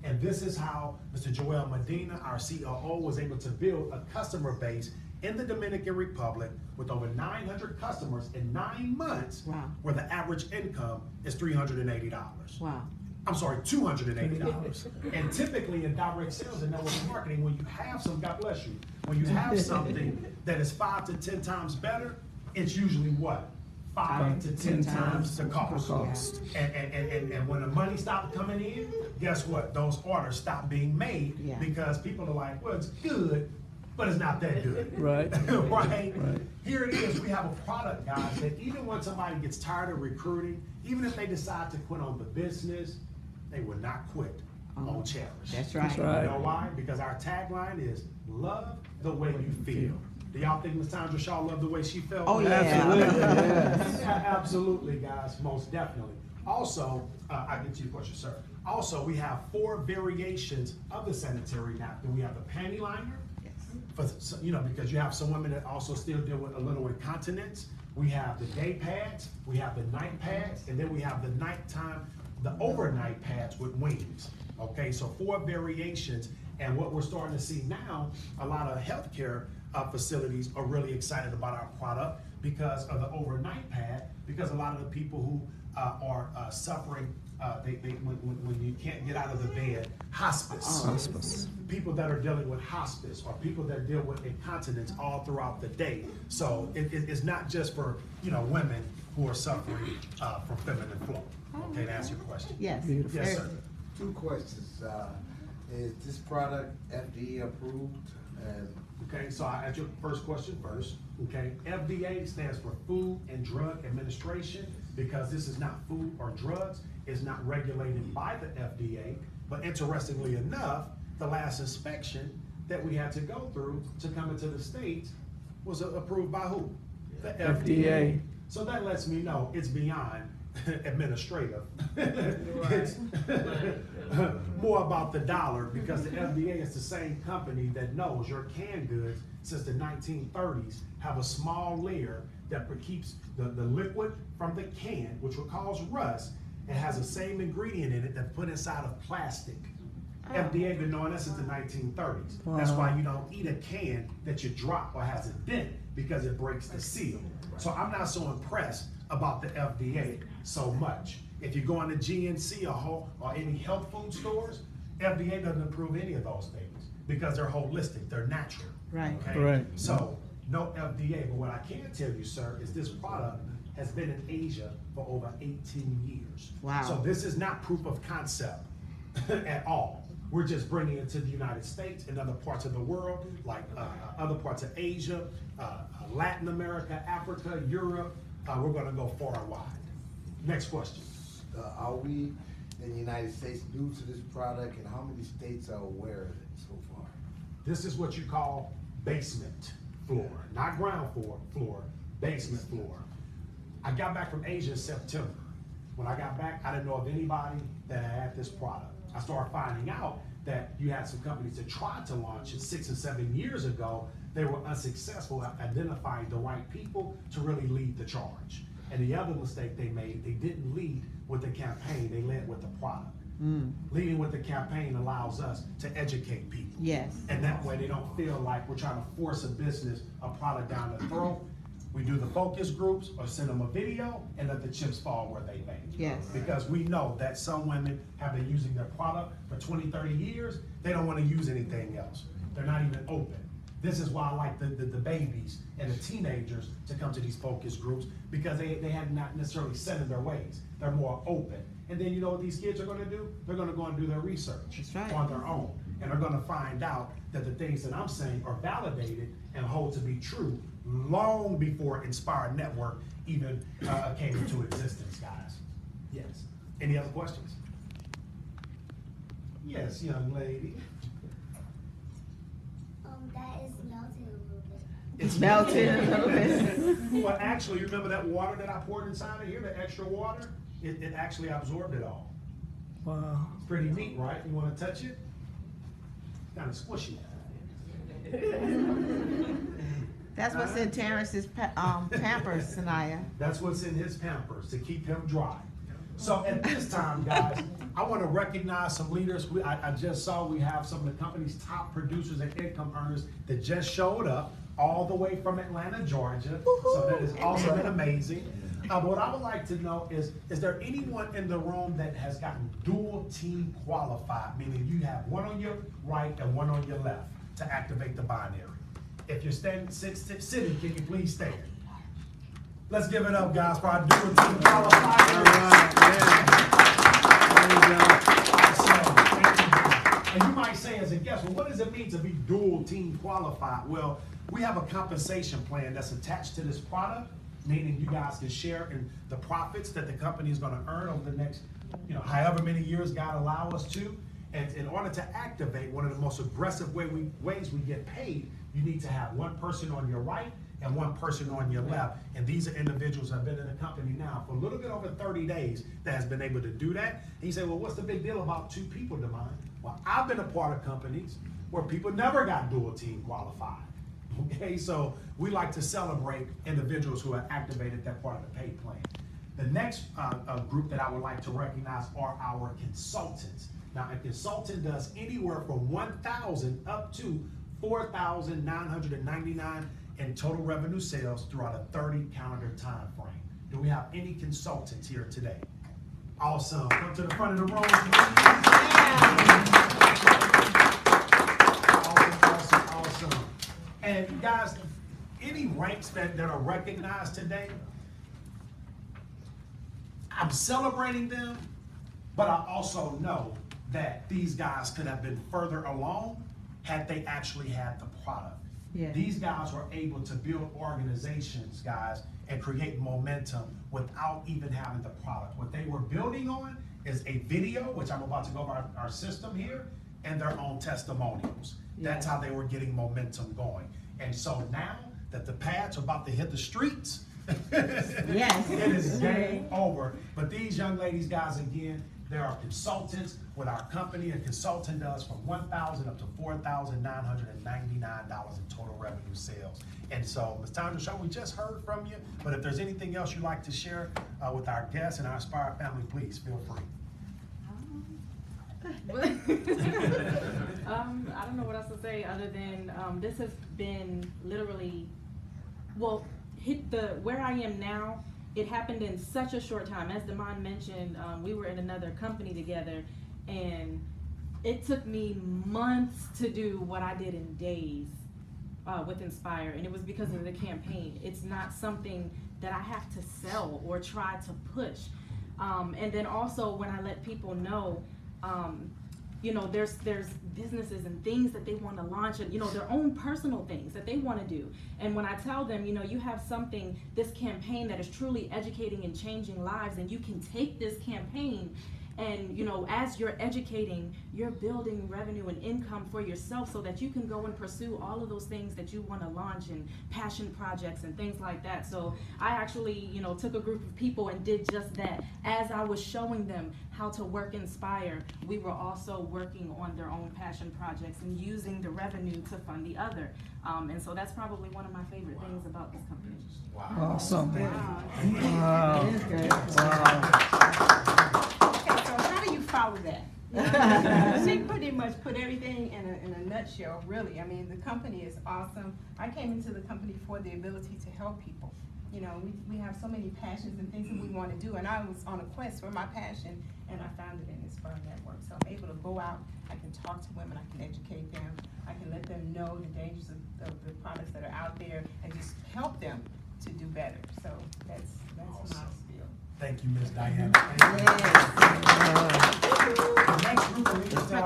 And this is how Mr. Joel Medina, our COO, was able to build a customer base in the Dominican Republic with over 900 customers in 9 months, where the average income is $380. Wow. I'm sorry, $280. And typically in direct sales and network marketing, when you have God bless you, when you have something that is 5 to 10 times better, it's usually what? 5 to 10 times the cost. And when the money stops coming in, guess what? Those orders stop being made because people are like, well, it's good, but it's not that good. Right. Right? Here it is. We have a product, guys, that even when somebody gets tired of recruiting, even if they decide to quit on the business, they will not quit on Cherish. That's right. That's right. You know why? Because our tagline is love the way you feel. Do y'all think Ms. Tandra Shaw loved the way she felt? Oh, yeah. Absolutely, yes. Absolutely, guys, most definitely. Also, I get to your question, sir. Also, we have 4 variations of the sanitary napkin. We have the panty liner, because you have some women that also still deal with a little incontinence. We have the day pads, we have the night pads, and then we have the nighttime, the overnight pads with wings. Okay, so 4 variations. And what we're starting to see now, a lot of healthcare facilities are really excited about our product because of the overnight pad, because a lot of the people who are suffering, when you can't get out of the bed, hospice. People that are dealing with hospice, or people that deal with incontinence all throughout the day. So it's not just for women who are suffering from feminine flow. Okay, to answer your question. Yes. Beautiful. Yes, sir. 2 questions. Is this product FDA approved? And Okay, so I ask your first question first. Okay, FDA stands for Food and Drug Administration, because this is not food or drugs. It's not regulated by the FDA. But interestingly enough, the last inspection that we had to go through to come into the States was approved by who? The FDA. So that lets me know it's beyond administrative. It's more about the dollar, because the FDA is the same company that knows your canned goods since the 1930s have a small layer that keeps the liquid from the can, which will cause rust. It has the same ingredient in it that's put inside of plastic. FDA been knowing that since the 1930s. That's why you don't eat a can that you drop or has a dent, because it breaks the seal. So I'm not so impressed about the FDA so much. If you go into GNC or any health food stores, FDA doesn't approve any of those things because they're holistic, they're natural. Right. Okay? Right. So no FDA, but what I can tell you, sir, is this product has been in Asia for over 18 years. Wow. So this is not proof of concept at all. We're just bringing it to the United States and other parts of the world, like other parts of Asia, Latin America, Africa, Europe. We're gonna go far and wide. Next question. are we in the United States new to this product, and how many states are aware of it so far? This is what you call basement floor, not ground floor, basement floor. I got back from Asia in September. When I got back, I didn't know of anybody that had this product. I started finding out that you had some companies that tried to launch it 6 and 7 years ago. They were unsuccessful at identifying the right people to really lead the charge. And the other mistake they made, they didn't lead with the campaign, they led with the product. Leading with the campaign allows us to educate people. Yes. And that way they don't feel like we're trying to force a business, a product down the throat. We do the focus groups or send them a video and let the chips fall where they may. Yes. Because we know that some women have been using their product for 20, 30 years. They don't want to use anything else. They're not even open. This is why I like the babies and the teenagers to come to these focus groups, because they have not necessarily set in their ways. They're more open. And then you know what these kids are gonna do? They're gonna go and do their research That's right. on their own. And they're gonna find out that the things that I'm saying are validated and hold to be true long before NSPIRE Network even came into existence, guys. Yes. Any other questions? Yes, young lady. That is melting a little bit. It's Melted a little bit. Well, actually, you remember that water that I poured inside of here, the extra water? It actually absorbed it all. Wow. It's pretty neat, right? You wanna touch it? Kinda squishy. That's what's in Terrence's Pampers, Sanaya. That's what's in his Pampers, to keep him dry. So at this time, guys, I wanna recognize some leaders. I just saw we have some of the company's top producers and income earners that just showed up all the way from Atlanta, Georgia. So that is awesome and amazing. But what I would like to know is there anyone in the room that has gotten dual team qualified, meaning you have one on your right and one on your left to activate the binary? If you're sitting, can you please stand? Let's give it up, guys, for our dual team qualified. Awesome. And you might say as a guest, well, what does it mean to be dual team qualified? Well, we have a compensation plan that's attached to this product, meaning you guys can share in the profits that the company is gonna earn over the next, however many years God allow us to. And in order to activate, one of the most aggressive ways we get paid, you need to have one person on your right and one person on your left. And these are individuals that have been in the company now for a little bit over 30 days that has been able to do that. And you say, well, what's the big deal about two people, Demond? Well, I've been a part of companies where people never got dual team qualified. Okay, so we like to celebrate individuals who have activated that part of the pay plan. The next group that I would like to recognize are our consultants. Now, a consultant does anywhere from 1,000 up to 4,999 in total revenue sales throughout a 30 calendar time frame. Do we have any consultants here today? Awesome. Come to the front of the room, please. Awesome. And guys, any ranks that are recognized today, I'm celebrating them, but I also know that these guys could have been further along had they actually had the product. Yeah. These guys were able to build organizations, guys, and create momentum without even having the product. What they were building on is a video, which I'm about to go over our system here, and their own testimonials. That's how they were getting momentum going. And so now that the pads are about to hit the streets, Yes. it is game over. But these young ladies, guys, again, there are consultants with our company. A consultant does from $1,000 up to $4,999 in total revenue sales. And so, Ms. Tanja Shaw, we just heard from you, but if there's anything else you'd like to share with our guests and our NSPIRE family, please feel free. I don't know what else to say other than this has been literally, well, where I am now. It happened in such a short time. As Demond mentioned, we were in another company together, and it took me months to do what I did in days with NSPIRE, and it was because of the campaign. It's not something that I have to sell or try to push. And then also when I let people know, there's businesses and things that they want to launch, and their own personal things that they want to do. And when I tell them, you have something, this campaign that is truly educating and changing lives, and you can take this campaign and as you're educating, you're building revenue and income for yourself so that you can go and pursue all of those things that you want to launch, and passion projects and things like that. So I actually took a group of people and did just that. As I was showing them how to work NSPIRE, we were also working on their own passion projects and using the revenue to fund the other. And so that's probably one of my favorite things about this company. Wow. Awesome. Wow. Wow. It is good. Wow. Okay, so how do you follow that? She pretty much put everything in a nutshell, really. I mean, the company is awesome. I came into the company for the ability to help people. You know, we have so many passions and things that we want to do, and I was on a quest for my passion, and I found it in NSPIRE Network. So I'm able to go out, I can talk to women, I can educate them, I can let them know the dangers of the products that are out there, and just help them to do better. So that's Awesome. my spiel. Thank you, Ms. Diana. The next group of leaders that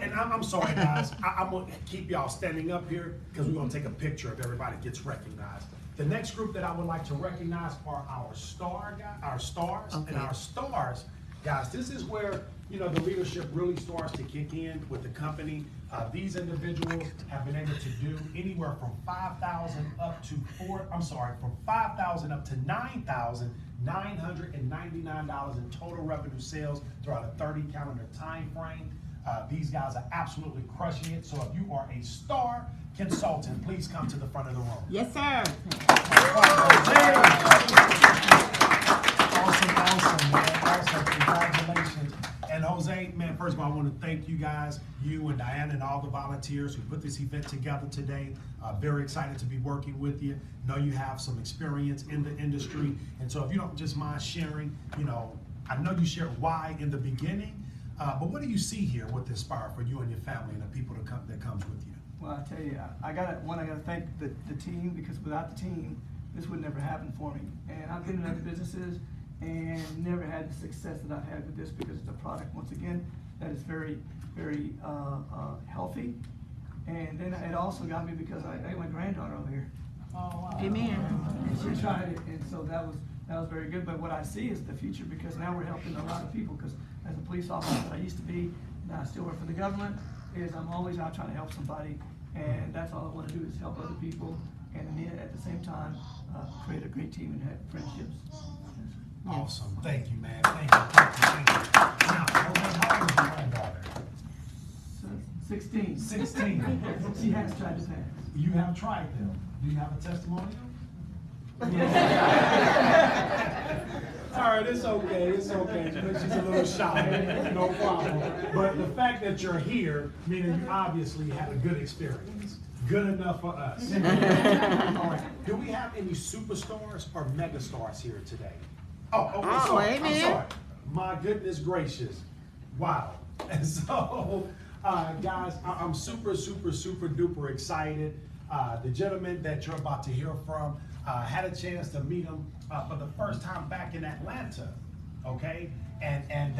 and I'm sorry, guys, I'm gonna keep y'all standing up here because we're gonna take a picture if everybody gets recognized. The next group that I would like to recognize are our stars, and our stars, guys. This is where, you know, the leadership really starts to kick in with the company. These individuals have been able to do anywhere from $5,000 up to from $5,000 up to $9,999 in total revenue sales throughout a 30 calendar time frame. These guys are absolutely crushing it. So if you are a star consultant, please come to the front of the room. Yes, sir. Awesome, man. Awesome. Congratulations. And Jose, man, first of all, I want to thank you guys, you and Diana and all the volunteers who put this event together today. Very excited to be working with you. Know you have some experience in the industry. And so if you don't just mind sharing, you know, I know you shared why in the beginning, but what do you see here with NSPIRE for you and your family and the people that comes with you? Well, I tell you, I gotta thank the team, because without the team, this would never happen for me. And I've been in other businesses and never had the success that I've had with this, because it's a product, once again, that is very, very healthy. And then it also got me because I got my granddaughter over here. Oh, wow. Amen. And she tried it, and so that was very good. But what I see is the future, because now we're helping a lot of people. Because as a police officer that I used to be, and I still work for the government, is I'm always out trying to help somebody, and that's all I want to do is help other people, and then at the same time create a great team and have friendships. Awesome. Thank you, man. Thank you. Now, how old is your granddaughter? 16. 16. She has tried to pass. You have tried them. Do you have a testimonial? All right, it's okay. It's okay. She's a little shy. No problem. But the fact that you're here, meaning you obviously had a good experience. Good enough for us. All right. Do we have any superstars or megastars here today? I'm sorry. amen. I'm sorry. My goodness gracious. Wow. And so, guys, I'm super duper excited. The gentleman that you're about to hear from, had a chance to meet him for the first time back in Atlanta, okay? And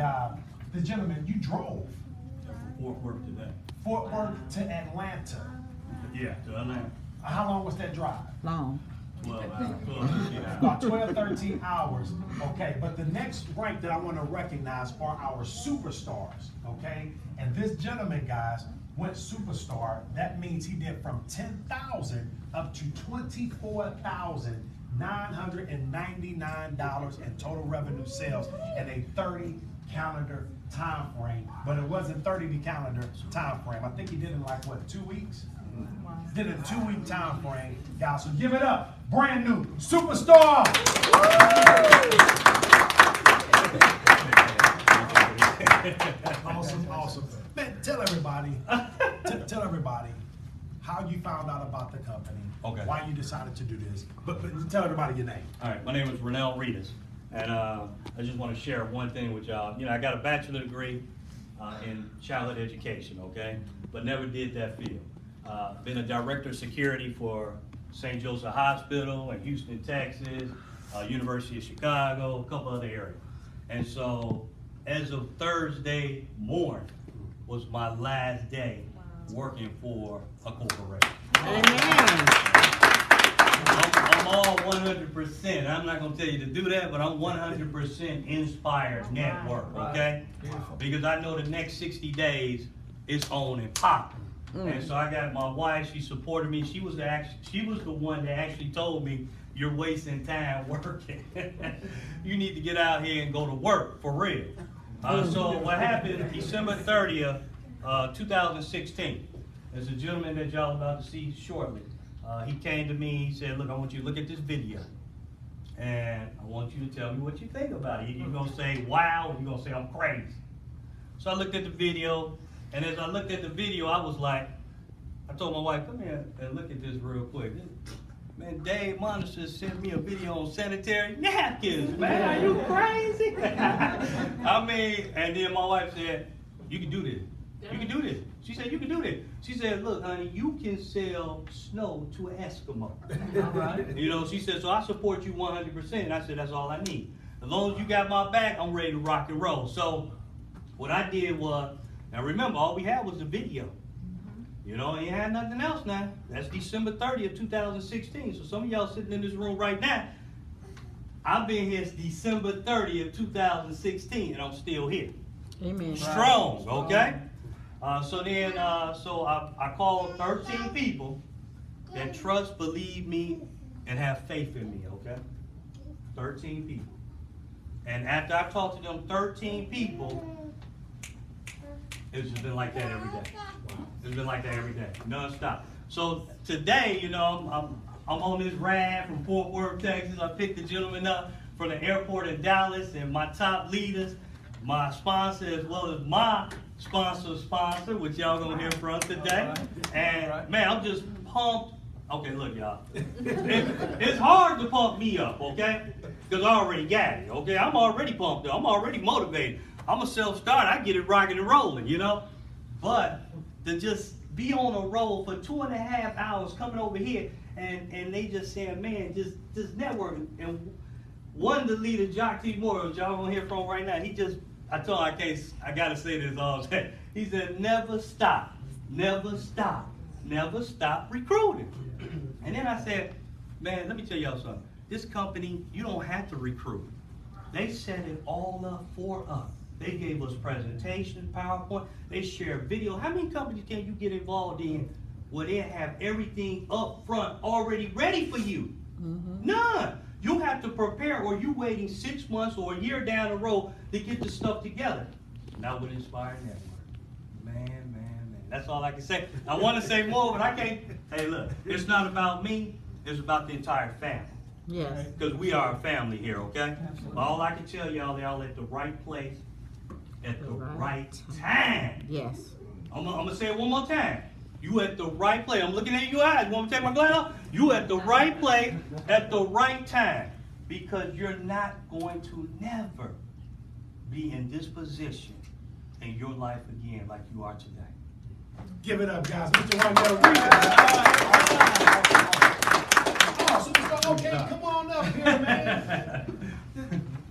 the gentleman, you drove Fort Worth today. Fort Worth to Atlanta. Yeah, to Atlanta. How long was that drive? Long. 12 hours. 12, 13 hours. About 12, 13 hours, okay? But the next rank that I want to recognize are our superstars, okay? And this gentleman, guys, went superstar. That means he did from 10,000 up to $24,999 in total revenue sales in a 30 calendar time frame. But it wasn't 30 calendar time frame. I think he did it in like, what, 2 weeks? Did a 2-week time frame, guys. So give it up. Brand new superstar. Awesome. Man, tell everybody how you found out about the company. Okay. Why you decided to do this. But tell everybody your name. All right, my name is Renell Reedus, and I just want to share one thing with y'all. You know, I got a bachelor's degree in childhood education, okay, but never did that field. Been a director of security for St. Joseph Hospital in Houston, Texas, University of Chicago, a couple other areas. And so, as of Thursday morning was my last day working for a corporation. Amen. I'm all 100%. I'm not going to tell you to do that, but I'm 100% NSPIRE network, okay? Because I know the next 60 days it's on and popping. And so I got my wife, she supported me. She was the one that actually told me, you're wasting time working. You need to get out here and go to work, for real. So what happened, December 30th, 2016, there's a gentleman that y'all about to see shortly. He came to me, he said, look, I want you to look at this video. And I want you to tell me what you think about it. You're going to say, wow, or you're going to say, I'm crazy. So I looked at the video, and as I looked at the video, I was like, I told my wife, come here and look at this real quick. Man, man, Dave Monitor sent me a video on sanitary napkins. Man, are you crazy? I mean, and then my wife said, you can do this. You can do this. She said, you can do this. She said, look, honey, you can sell snow to an Eskimo. All right. You know, she said, so I support you 100%. And I said, that's all I need. As long as you got my back, I'm ready to rock and roll. So what I did was, now remember, all we had was the video. You know, ain't had nothing else now. That's December 30th, 2016. So some of y'all sitting in this room right now, I've been here since December 30th, 2016, and I'm still here. Amen. Strong, okay? So I called 13 people that trust, believe me, and have faith in me, okay? 13 people. And after I talked to them 13 people, it's just been like that every day. It's been like that every day, non-stop. So today, you know, I'm on this ride from Fort Worth, Texas. I picked the gentleman up from the airport in Dallas, and my top leaders, my sponsor, as well as my sponsor, which y'all gonna hear from today. And man, I'm just pumped. Okay, look, y'all. It's hard to pump me up, okay? Because I already got it, okay? I'm already pumped up. I'm already motivated. I'm a self-starter. I get it rocking and rolling, you know? But to just be on a roll for 2.5 hours coming over here and they just saying, man, just networking. And one of the leaders, Jock T. Moore, which y'all gonna hear from right now, I told him I gotta say this all day. He said, never stop recruiting. And then I said, man, let me tell y'all something. This company, you don't have to recruit. They set it all up for us. They gave us presentation, PowerPoint, they share video. How many companies can you get involved in where they have everything up front already ready for you? Mm-hmm. None. You have to prepare, or you waiting 6 months or a year down the road to get the stuff together. Not with Inspire Network. Man. That's all I can say. I want to say more, but I can't. Hey, look, it's not about me. It's about the entire family. Yes. Because we are a family here, okay? Absolutely. All I can tell y'all at the right place, at the right time. Yes. I'm gonna say it one more time. You at the right place. I'm looking at your eyes. You want me to take my glass off? You at the right place at the right time. Because you're not going to never be in this position in your life again like you are today. Give it up, guys. Mr. Rondell Reed. Oh, superstar. Okay, come on up here, man.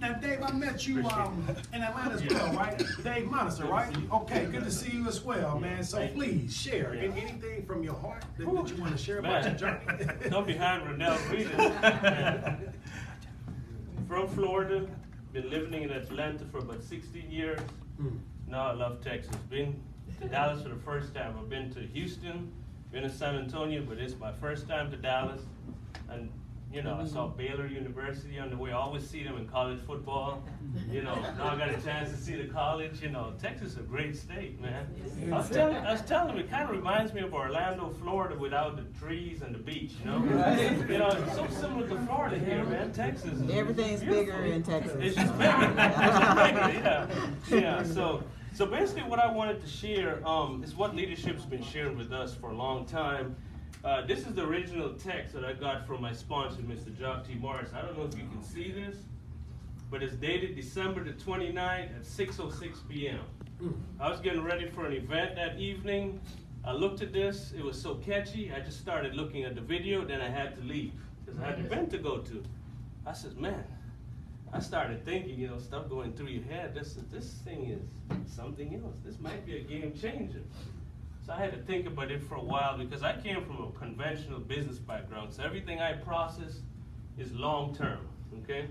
Now, Dave, I met you in Atlanta as well, right? Dave Monitor, right? Okay, good to see you as well, man. So please share anything from your heart that you want to share about your journey. I'm behind Rondell Reed. From Florida, been living in Atlanta for about 16 years. Now I love Texas. Been to Dallas for the first time. I've been to Houston, been to San Antonio, but it's my first time to Dallas. And you know, I saw Baylor University on the way. I always see them in college football. You know, now I got a chance to see the college. You know, Texas is a great state, man. I was telling them, it kind of reminds me of Orlando, Florida, without the trees and the beach. You know, you know, it's so similar to Florida here, man. Texas is Everything's beautiful. bigger in Texas. It's just bigger. Yeah. So basically, what I wanted to share is what leadership's been sharing with us for a long time. This is the original text that I got from my sponsor, Mr. Jock T. Morris. I don't know if you can see this, but it's dated December the 29th at 6:06 p.m. I was getting ready for an event that evening. I looked at this. It was so catchy. I just started looking at the video. Then I had to leave because I had an event to go to. I said, man, I started thinking, you know, stuff going through your head. This thing is something else. This might be a game changer. So I had to think about it for a while because I came from a conventional business background. So everything I process is long term, okay?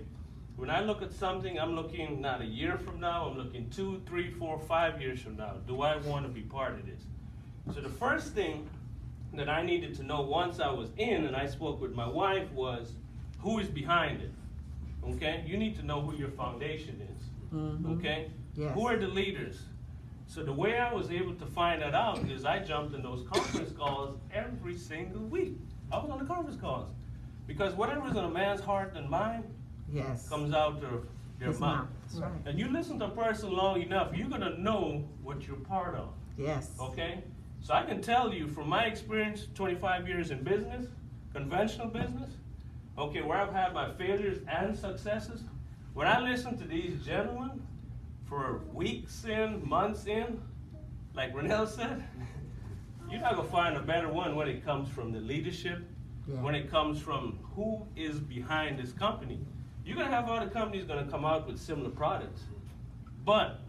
When I look at something, I'm looking not a year from now, I'm looking 2, 3, 4, 5 years from now. Do I want to be part of this? So the first thing that I needed to know once I was in and I spoke with my wife was, who is behind it? Okay? You need to know who your foundation is, okay? Yes. Who are the leaders? So the way I was able to find that out is I jumped in those conference calls every single week. I was on the conference calls. Because whatever's in a man's heart and mind comes out of their mouth. Right. And you listen to a person long enough, you're gonna know what you're part of. Yes. Okay? So I can tell you from my experience, 25 years in business, conventional business, okay, where I've had my failures and successes, when I listen to these gentlemen for weeks in, months in, like Renell said, you're not gonna find a better one when it comes from the leadership, when it comes from who is behind this company. You're gonna have other companies gonna come out with similar products, but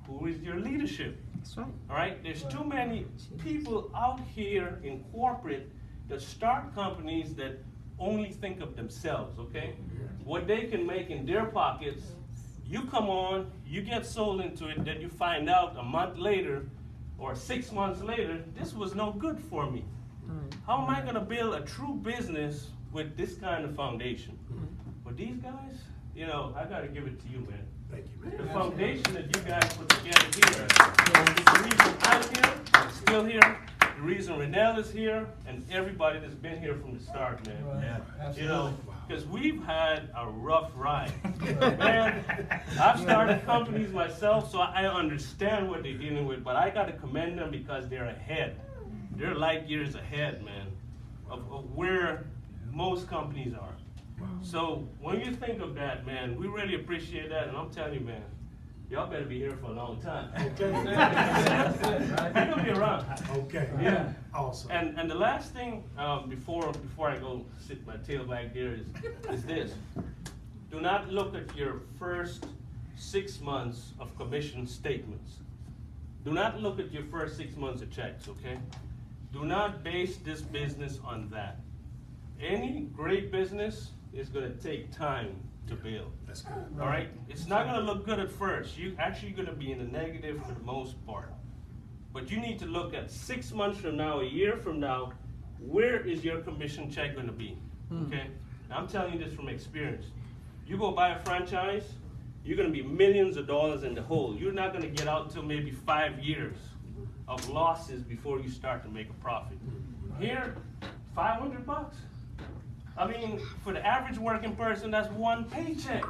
who is your leadership? That's right. All right, there's too many people out here in corporate that start companies that only think of themselves, okay? What they can make in their pockets, you come on, you get sold into it, then you find out a month later or 6 months later, this was no good for me. How am I gonna build a true business with this kind of foundation? But these guys, you know, I gotta give it to you, man. Thank you, man. The foundation that you guys put together here is the reason I'm here, still here, the reason Renell is here, and everybody that's been here from the start, man. You know, because we've had a rough ride. Man, I've started companies myself, so I understand what they're dealing with, but I gotta commend them because they're ahead. They're light years ahead, man, of where most companies are. So when you think of that, man, we really appreciate that, and I'm telling you, man, y'all better be here for a long time. Okay. You're gonna be around. Okay. Yeah. Awesome. And the last thing before I go sit my tail back there is this: do not look at your first 6 months of commission statements. Do not look at your first 6 months of checks. Okay? Do not base this business on that. Any great business is going to take time to build. That's good. All right? It's not going to look good at first. You're actually going to be in the negative for the most part. But you need to look at 6 months from now, a year from now, where is your commission check going to be? Okay? Now, I'm telling you this from experience. You go buy a franchise, you're going to be millions of dollars in the hole. You're not going to get out until maybe 5 years of losses before you start to make a profit. Here, $500. I mean, for the average working person, that's one paycheck.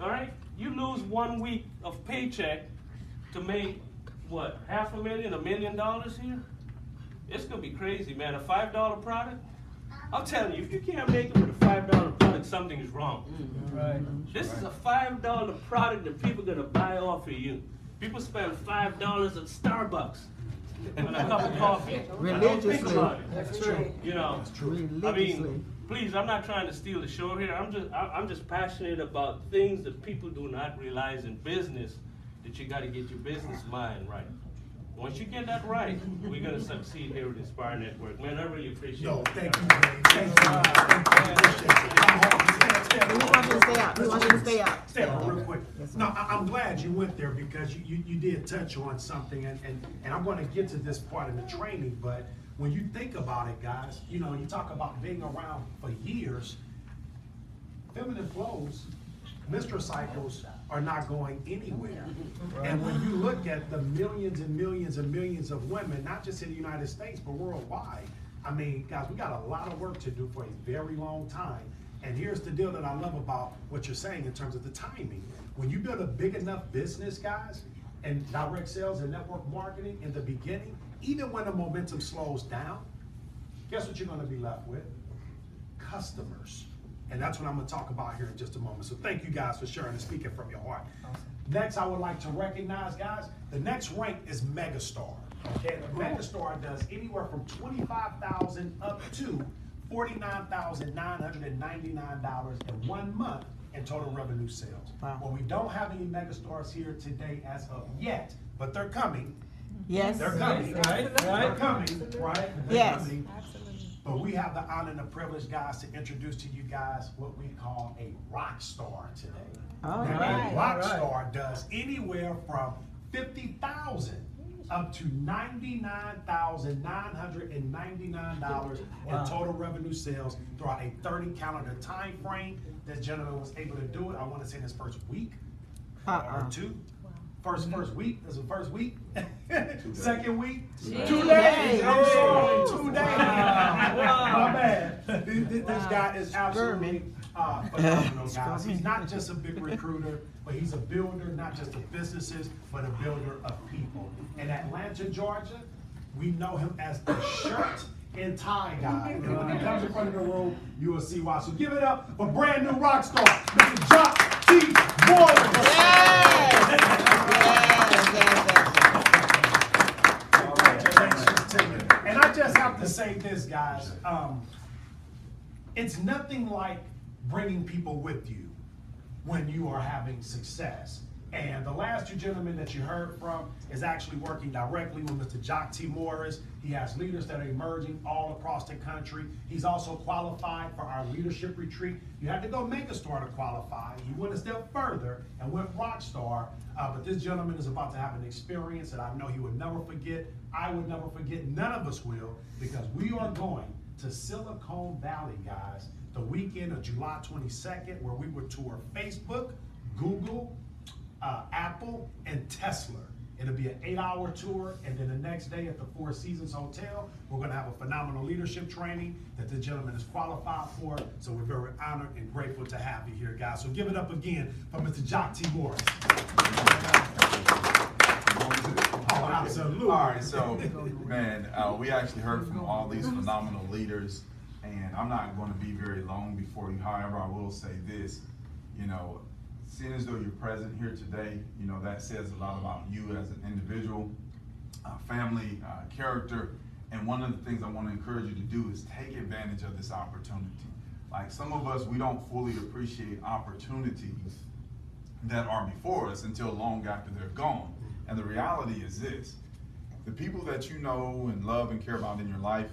All right? You lose 1 week of paycheck to make, what, $500,000, $1 million here? It's going to be crazy, man. A $5 product? I'm telling you, if you can't make it with a $5 product, something is wrong. Right. This is a $5 product that people are going to buy off of you. People spend $5 at Starbucks on a cup of coffee. Don't think about it. That's true. You know, I mean, please, I'm not trying to steal the show here. I'm just passionate about things that people do not realize in business, that you got to get your business mind right. Once you get that right, we're going to succeed here with NSPIRE Network. Man, I really appreciate it. No, thank you, man. Thank you. We want you to stay out. We want you to stay out. Stay out real quick. No, I'm glad you went there because you did touch on something, and I'm going to get to this part of the training, but when you think about it, guys, you know, you talk about being around for years, feminine flows, menstrual cycles are not going anywhere. And when you look at the millions and millions and millions of women, not just in the United States, but worldwide, I mean, guys, we got a lot of work to do for a very long time. And here's the deal that I love about what you're saying in terms of the timing. When you build a big enough business, guys, and direct sales and network marketing in the beginning, even when the momentum slows down, guess what you're gonna be left with? Customers. And that's what I'm gonna talk about here in just a moment. So thank you guys for sharing and speaking from your heart. Awesome. Next, I would like to recognize, guys, the next rank is Megastar. Okay, the Megastar does anywhere from $25,000 up to $49,999 in 1 month in total revenue sales. Wow. Well, we don't have any Megastars here today as of yet, but they're coming. Yes. They're coming. Right, They're coming, right? They're Yes. coming. But we have the honor and the privilege, guys, to introduce to you guys what we call a rock star today. All Now, right. a rock star does anywhere from $50,000 up to $99,999 in total revenue sales throughout a 30 calendar time frame. This gentleman was able to do it, I want to say in his first week or two. First week, this is the first week. Second week, 2 days. I'm sorry, 2 days. My bad. This guy is absolutely phenomenal, guys. He's not just a big recruiter, but he's a builder, not just of businesses, but a builder of people. In Atlanta, Georgia, we know him as the shirt in tie dye. And when he comes in front of the room, you will see why. So give it up for brand new rock star, Mr. Jock T. Morris. Congratulations to you. And I just have to say this, guys. It's nothing like bringing people with you when you are having success. And the last two gentlemen that you heard from is actually working directly with Mr. Jock T. Morris. He has leaders that are emerging all across the country. He's also qualified for our leadership retreat. You had to go make a store to qualify. He went a step further and went rockstar. But this gentleman is about to have an experience that I know he would never forget. I would never forget. None of us will, because we are going to Silicon Valley, guys, the weekend of July 22nd, where we would tour Facebook, Google, Apple, and Tesla. It'll be an 8-hour tour, and then the next day at the Four Seasons Hotel, we're gonna have a phenomenal leadership training that the gentleman is qualified for. So we're very honored and grateful to have you here, guys. So give it up again for Mr. Jock T. Morris. Oh, absolutely. All right, so, man, we actually heard from all these phenomenal leaders, and I'm not going to be very long before you. However, I will say this, you know, seeing as though you're present here today, you know, that says a lot about you as an individual, family, character. And one of the things I want to encourage you to do is take advantage of this opportunity. Like some of us, we don't fully appreciate opportunities that are before us until long after they're gone. And the reality is this: the people that you know and love and care about in your life,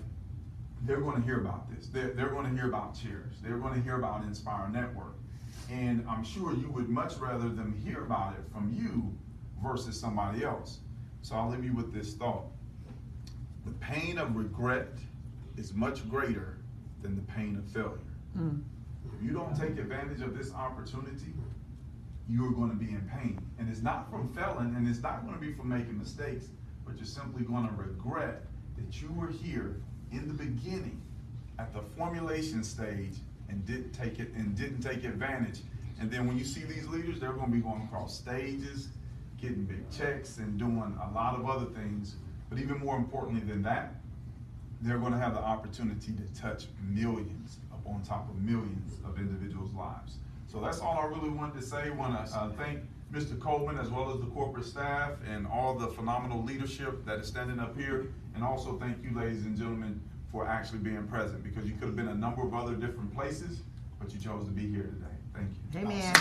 they're going to hear about this. They're going to hear about Cherish. They're going to hear about NSPIRE Network. And I'm sure you would much rather them hear about it from you versus somebody else. So I'll leave you with this thought. The pain of regret is much greater than the pain of failure. If you don't take advantage of this opportunity, you are going to be in pain. And it's not from failing, and it's not going to be from making mistakes, but you're simply going to regret that you were here in the beginning at the formulation stage and didn't take advantage. And then when you see these leaders, they're going to be going across stages, getting big checks and doing a lot of other things. But even more importantly than that, they're going to have the opportunity to touch millions upon top of millions of individuals' lives. So that's all I really wanted to say. I want to thank Mr. Coleman as well as the corporate staff and all the phenomenal leadership that is standing up here. And also thank you, ladies and gentlemen, for actually being present, because you could have been a number of other different places, but you chose to be here today. Thank you. Amen.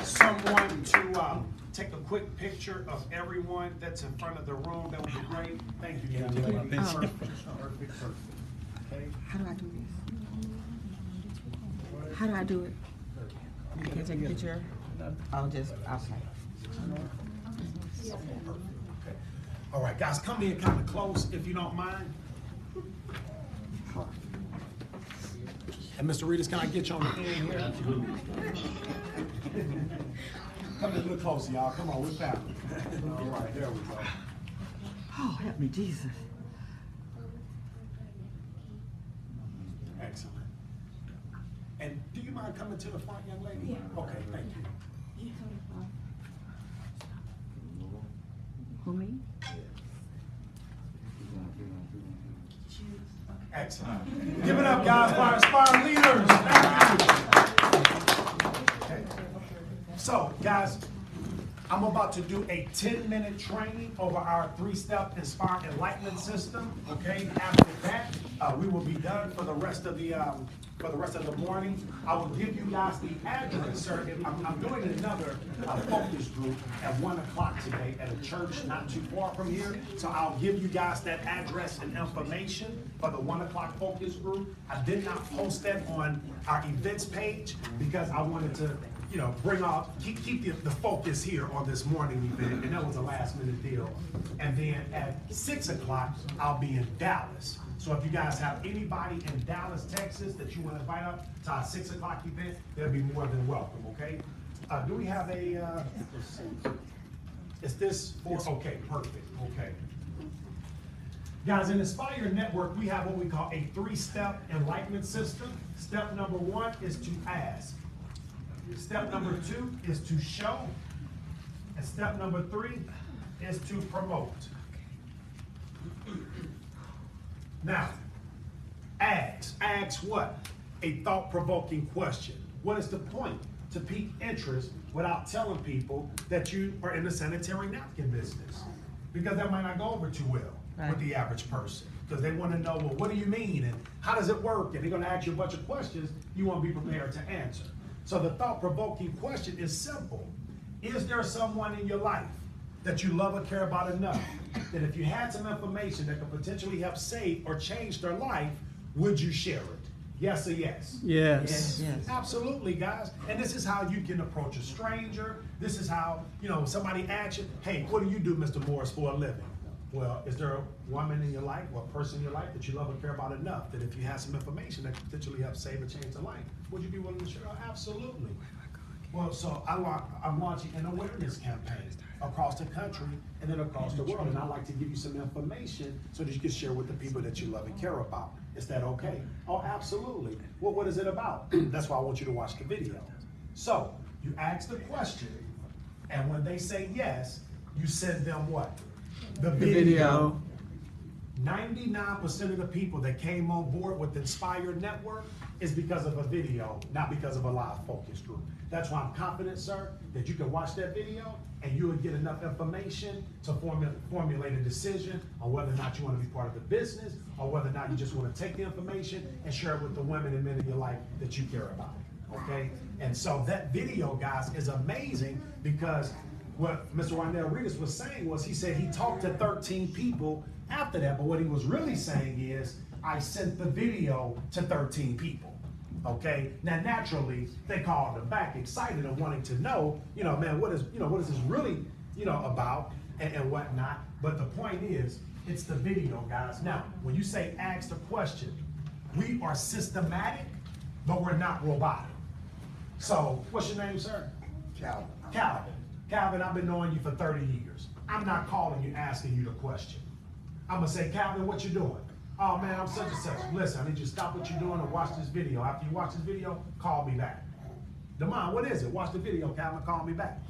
Someone to take a quick picture of everyone that's in front of the room, that would be great. Thank you, young lady. Perfect. Okay. How do I do this? How do I do it? You can take a picture? I'll say. Okay. All right, guys, come in kind of close if you don't mind. And Mr. Reedus, can I get you on the end here? Come in a little closer, y'all. Come on, we're family. All right, there we go. Oh, help me, Jesus. Excellent. And do you mind coming to the front, young lady? Yeah. Okay, thank you. Who, me? Excellent. Give it up, guys, for our inspired leaders. Thank you. Okay. So, guys, I'm about to do a 10-minute training over our 3-step Inspire Enlightenment system. Okay. After that, we will be done for the rest of the morning. I will give you guys the address, sir. I'm doing another focus group at 1 o'clock today at a church not too far from here. So I'll give you guys that address and information for the 1 o'clock focus group. I did not post that on our events page because I wanted to, you know, keep the focus here on this morning event, and that was a last minute deal. And then at 6 o'clock, I'll be in Dallas. So if you guys have anybody in Dallas, Texas that you want to invite up to our 6 o'clock event, they'll be more than welcome, okay? Do we have a, is this for, okay, perfect, okay. Guys, in Inspire Network, we have what we call a 3-step enlightenment system. Step number 1 is to ask. Step number 2 is to show. And step number 3 is to promote. Now, ask what? A thought-provoking question. What is the point? To pique interest without telling people that you are in the sanitary napkin business. Because that might not go over too well with the average person. Because they want to know, well, what do you mean? And how does it work? And they're going to ask you a bunch of questions you want to be prepared to answer. So the thought-provoking question is simple. Is there someone in your life that you love or care about enough that if you had some information that could potentially help save or change their life, would you share it? Yes or yes? Yes. Yes. Absolutely, guys. And this is how you can approach a stranger. This is how, somebody asks you, hey, what do you do, Mr. Morris, for a living? Well, is there a woman in your life or a person in your life that you love and care about enough that if you had some information that could potentially help save or change their life, would you be willing to share? Absolutely. Well, so I'm launching an awareness campaign across the country and then across the world. And I'd like to give you some information so that you can share with the people that you love and care about. Is that okay? Oh, absolutely. Well, what is it about? That's why I want you to watch the video. So you ask the question, and when they say yes, you send them what? The video. 99% of the people that came on board with NSPIRE Network is because of a video, not because of a live focus group. That's why I'm confident, sir, that you can watch that video and you will get enough information to formulate a decision on whether or not you want to be part of the business or whether or not you just want to take the information and share it with the women and men in your life that you care about, okay? And so that video, guys, is amazing because what Mr. Rondell Reedus was saying was he said he talked to 13 people after that, but what he was really saying is I sent the video to 13 people. Okay, now naturally they called him back excited and wanting to know, man, what is this really, about and whatnot. But the point is, it's the video, guys. Now, when you say ask the question, we are systematic, but we're not robotic. So, what's your name, sir? Calvin. Calvin, I've been knowing you for 30 years. I'm not calling you asking you the question. I'm gonna say, Calvin, what you doing? Oh man, I'm such and such. Listen, I need you to stop what you're doing and watch this video. After you watch this video, call me back. Demond, what is it? Watch the video, Calvin, call me back.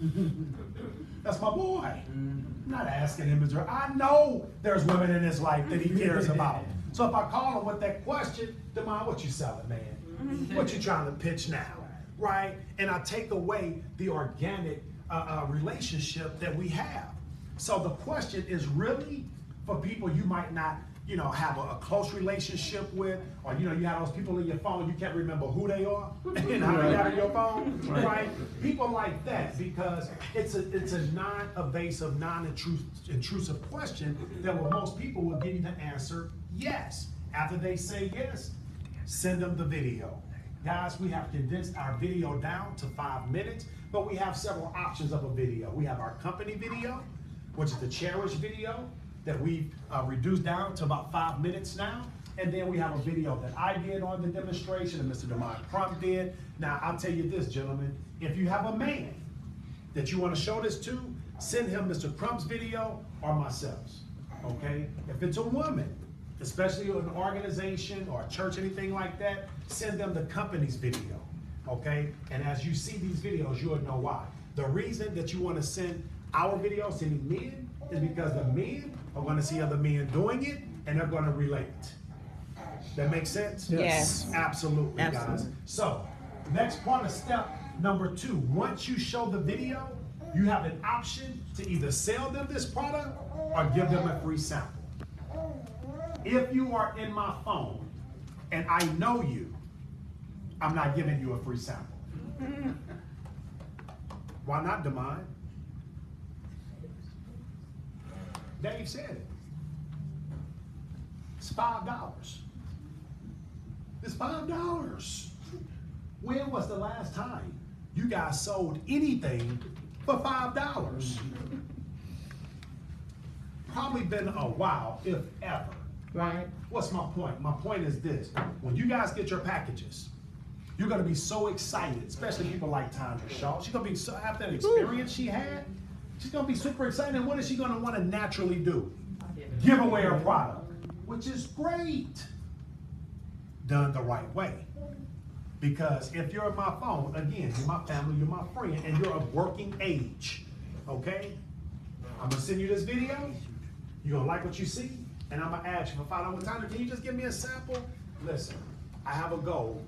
That's my boy. I'm not asking him, I know there's women in his life that he cares about. So if I call him with that question, Demond, what you selling, man? What you trying to pitch now, right? And I take away the organic relationship that we have. So the question is really for people you might not have a close relationship with, or you have those people in your phone, you can't remember who they are and how they got in your phone, right? People like that, because it's a non-evasive, non-intrusive question that most people will give you the answer yes. After they say yes, send them the video. Guys, we have condensed our video down to 5 minutes, but we have several options of a video. We have our company video, which is the Cherish video, that we've reduced down to about 5 minutes now. And then we have a video that I did on the demonstration and Mr. Demond Crump did. Now, I'll tell you this, gentlemen, if you have a man that you want to show this to, send him Mr. Crump's video or myself's, okay? If it's a woman, especially an organization or a church, anything like that, send them the company's video, okay? And as you see these videos, you'll know why. The reason that you want to send our videos to any men is because the men are going to see other men doing it and they're going to relate. That makes sense? Yes. Absolutely, guys. So, next part of step number 2, once you show the video, you have an option to either sell them this product or give them a free sample. If you are in my phone and I know you, I'm not giving you a free sample. Why not, Demond? Dave said it. It's $5. It's $5. When was the last time you guys sold anything for $5? Probably been a while, if ever. Right. What's my point? My point is this. When you guys get your packages, you're going to be so excited, especially people like Tandra Shaw. She's going to be so, after that experience she had, she's going to be super excited. And what is she going to want to naturally do? Give away her product, which is great. Done the right way. Because if you're on my phone, again, you're my family, you're my friend, and you're of working age, okay? I'm going to send you this video. You're going to like what you see. and I'm gonna ask you for $5. Tanya, can you just give me a sample? Listen, I have a goal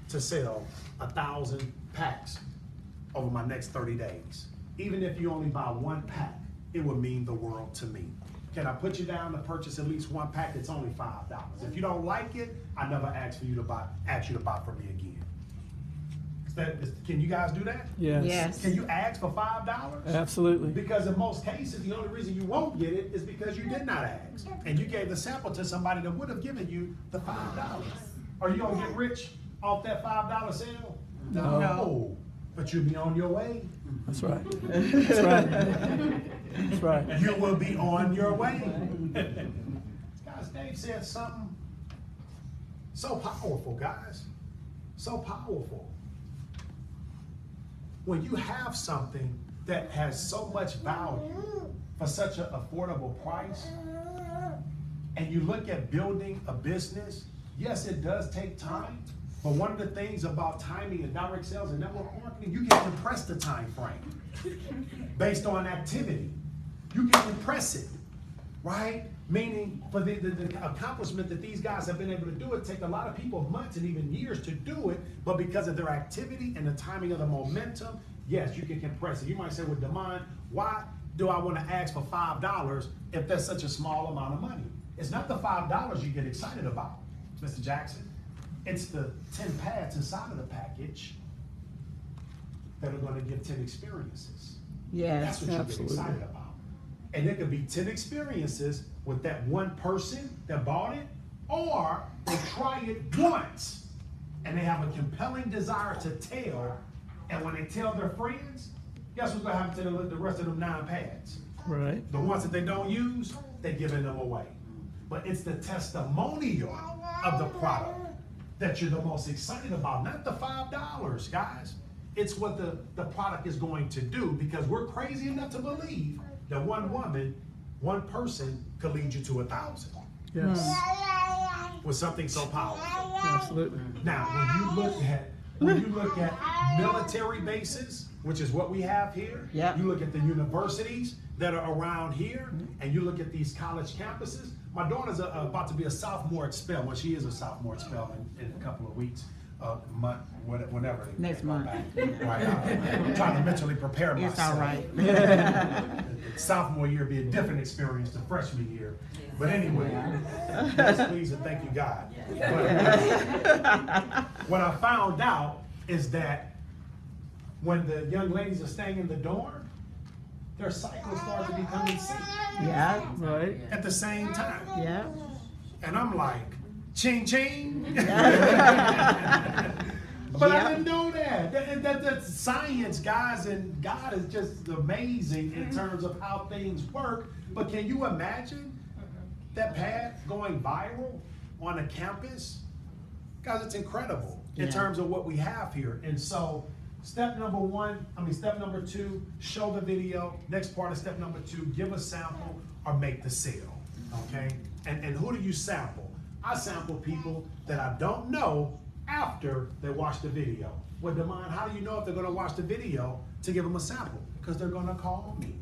to sell 1,000 packs over my next 30 days. Even if you only buy 1 pack, it would mean the world to me. Can I put you down to purchase at least 1 pack? It's only $5. If you don't like it, I never ask you to buy from me again. Can you guys do that? Yes. Yes. Can you ask for $5? Absolutely. Because in most cases, the only reason you won't get it is because you did not ask. And you gave the sample to somebody that would have given you the $5. Are you gonna get rich off that $5 sale? No. But you'll be on your way. That's right. That's right. That's right. You will be on your way. Guys, Dave said something so powerful, guys. So powerful. When you have something that has so much value for such an affordable price, and you look at building a business, yes, it does take time, but one of the things about timing and direct sales and network marketing, you can compress the time frame based on activity. You can compress it, right? Meaning for the accomplishment that these guys have been able to do, it take a lot of people months and even years to do it, but because of their activity and the timing of the momentum, yes, you can compress it. You might say, well, Damon, why do I want to ask for $5 if that's such a small amount of money? It's not the $5 you get excited about, Mr. Jackson. It's the 10 pads inside of the package that are going to give 10 experiences. Yes, That's what you get excited about. And it could be 10 experiences with that one person that bought it, or they try it once and they have a compelling desire to tell, and when they tell their friends, guess what's gonna happen to the rest of them 9 pads? Right. The ones that they don't use, they're giving them away. But it's the testimonial of the product that you're the most excited about, not the $5, guys. It's what the product is going to do, because we're crazy enough to believe that one woman, one person could lead you to 1,000. Yes. With something so powerful. Absolutely. Now, when you look at military bases, which is what we have here, Yep. you look at the universities that are around here, and you look at these college campuses. My daughter's about to be a sophomore at Spell. Well, she is a sophomore at Spell in a couple of weeks, month, whenever. Next month. Right. I'm trying to mentally prepare myself. It's all right. Sophomore year be a different experience than freshman year. But anyway, yes, please and thank you, God. But what I found out is that when the young ladies are staying in the dorm, their cycles start to become in sync. Yeah. Right. At the same time. Yeah. And I'm like, ching ching. But I didn't know that. That's science, guys, and God is just amazing in terms of how things work. But can you imagine that pad going viral on a campus? Guys, it's incredible in terms of what we have here. And so step number 2, show the video. Next part of step number 2, give a sample or make the sale, okay? And who do you sample? I sample people that I don't know after they watch the video. Well, Damon, how do you know if they're gonna watch the video to give them a sample? Because they're gonna call me.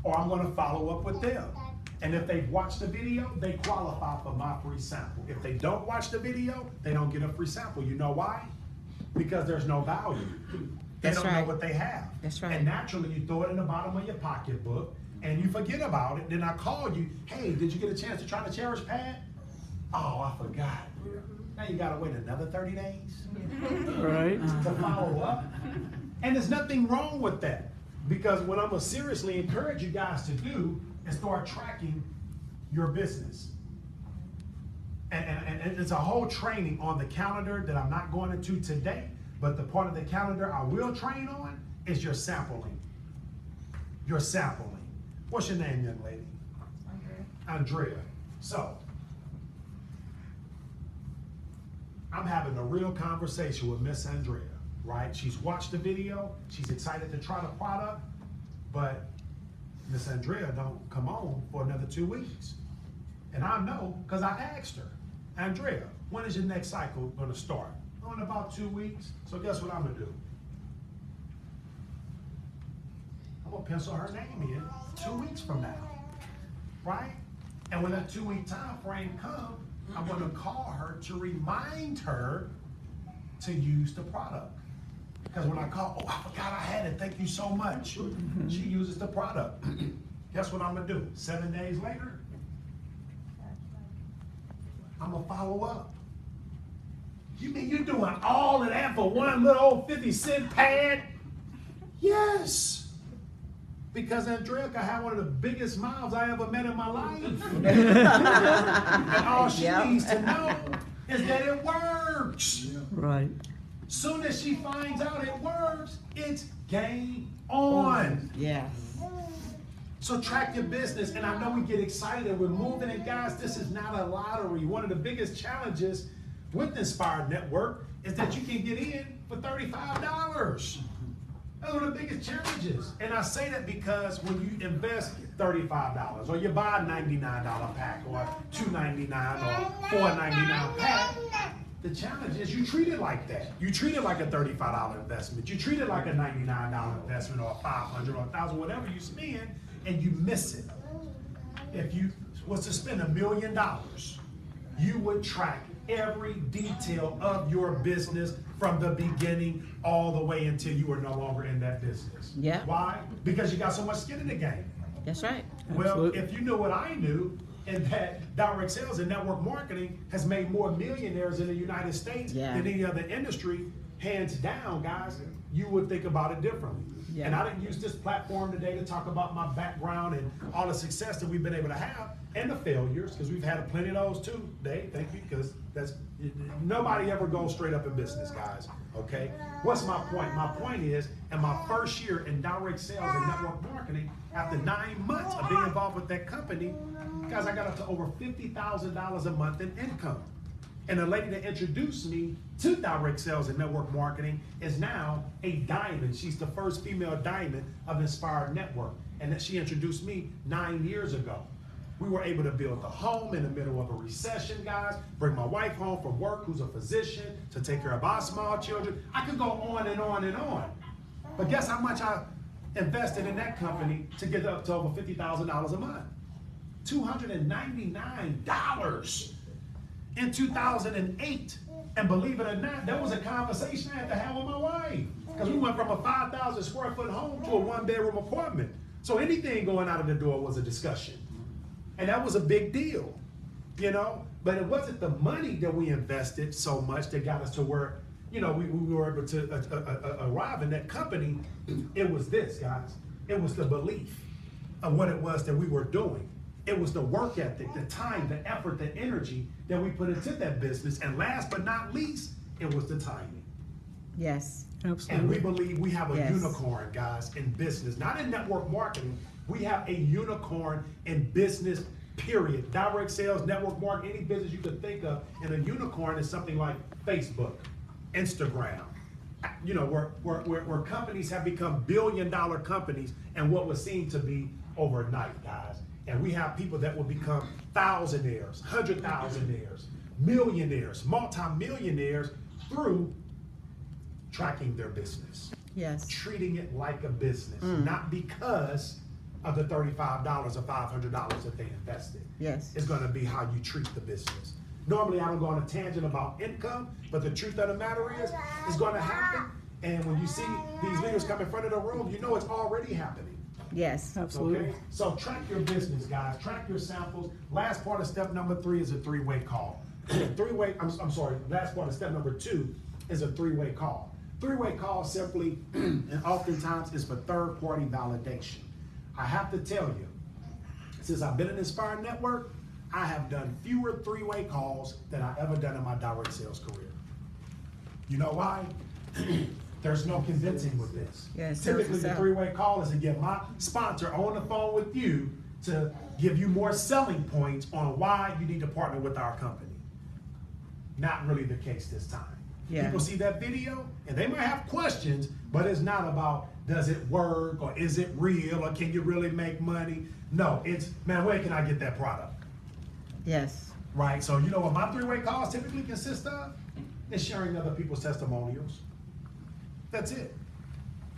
Or I'm gonna follow up with them. And if they've watched the video, they qualify for my free sample. If they don't watch the video, they don't get a free sample. You know why? Because there's no value. They don't know what they have. That's right. And naturally, you throw it in the bottom of your pocketbook and you forget about it. Then I call you, hey, did you get a chance to try the Cherish pad? Oh, I forgot. Now you gotta wait another 30 days Right. to follow up. And there's nothing wrong with that, because what I'm gonna seriously encourage you guys to do is start tracking your business. And it's a whole training on the calendar that I'm not going into today, but the part of the calendar I will train on is your sampling. Your sampling. What's your name, young lady? Andrea. So, I'm having a real conversation with Miss Andrea, right? She's watched the video, she's excited to try the product, but Miss Andrea don't come on for another 2 weeks. And I know, because I asked her, Andrea, when is your next cycle gonna start? Oh, in about 2 weeks. So guess what I'm gonna do? I'm gonna pencil her name in 2 weeks from now, right? And when that 2-week time frame comes, I'm gonna call her to remind her to use the product. Because when I call, oh, I forgot I had it, thank you so much. She uses the product. Guess what I'm gonna do? 7 days later, I'm gonna follow up. You mean you're doing all of that for one little old 50-cent pad? Yes. Because Andrea had one of the biggest smiles I ever met in my life. And all she needs to know is that it works. Right. Soon as she finds out it works, it's game on. Yes. So track your business, and I know we get excited, we're moving, and guys, this is not a lottery. One of the biggest challenges with NSPIRE Network is that you can get in for $35. That's one of the biggest challenges. And I say that because when you invest $35, or you buy a $99 pack, or $2.99 or $4.99 pack, the challenge is you treat it like that. You treat it like a $35 investment. You treat it like a $99 investment, or $500 or $1,000, whatever you spend, and you miss it. If you was to spend $1 million, you would track every detail of your business from the beginning all the way until you are no longer in that business. Yeah. Why? Because you got so much skin in the game. That's right. Well, if you knew what I knew, and that direct sales and network marketing has made more millionaires in the United States than any other industry, hands down, guys, you would think about it differently. Yeah. And I didn't use this platform today to talk about my background and all the success that we've been able to have, and the failures, because we've had plenty of those too, Dave. Thank you, because that's nobody ever goes straight up in business, guys. Okay. What's my point? My point is, in my first year in direct sales and network marketing, after 9 months of being involved with that company, guys, I got up to over $50,000 a month in income. And the lady that introduced me to direct sales and network marketing is now a diamond. She's the first female diamond of NSPIRE Network. And that she introduced me 9 years ago. We were able to build a home in the middle of a recession, guys. Bring my wife home from work, who's a physician, to take care of our small children. I could go on and on and on. But guess how much I invested in that company to get up to over $50,000 a month? $299 in 2008. And believe it or not, that was a conversation I had to have with my wife. Because we went from a 5,000 square foot home to a 1-bedroom apartment. So anything going out of the door was a discussion. And that was a big deal, you know? But it wasn't the money that we invested so much that got us to where, you know, we were able to arrive in that company. It was this, guys. It was the belief of what it was that we were doing. It was the work ethic, the time, the effort, the energy that we put into that business. And last but not least, it was the timing. Yes. Absolutely. And we believe we have a unicorn, guys, in business, not in network marketing. We have a unicorn in business, period. Direct sales, network marketing, any business you could think of. And a unicorn is something like Facebook, Instagram, you know, where companies have become billion-dollar companies and what was seen to be overnight, guys. And we have people that will become thousandaires, 100,000aires, millionaires, multimillionaires through tracking their business. Yes. Treating it like a business, not because of the $35 or $500 that they invested. Yes. It's going to be how you treat the business. Normally, I don't go on a tangent about income, but the truth of the matter is, it's going to happen. And when you see these leaders come in front of the room, you know it's already happening. Yes. Absolutely. Okay? So track your business, guys. Track your samples. Last part of step number 3 is a 3-way call. Last part of step number 2 is a 3-way call. 3-way call simply, and oftentimes, is for third-party validation. I have to tell you, since I've been in NSPIRE Network, I have done fewer 3-way calls than I've ever done in my direct sales career. You know why? There's no convincing with this. Yes, Typically, the 3-way call is to get my sponsor on the phone with you to give you more selling points on why you need to partner with our company. Not really the case this time. Yeah. People see that video and they might have questions, but it's not about does it work or is it real or can you really make money? No, it's, man, where can I get that product? Yes. Right, so you know what my 3-way calls typically consist of? Is sharing other people's testimonials. That's it.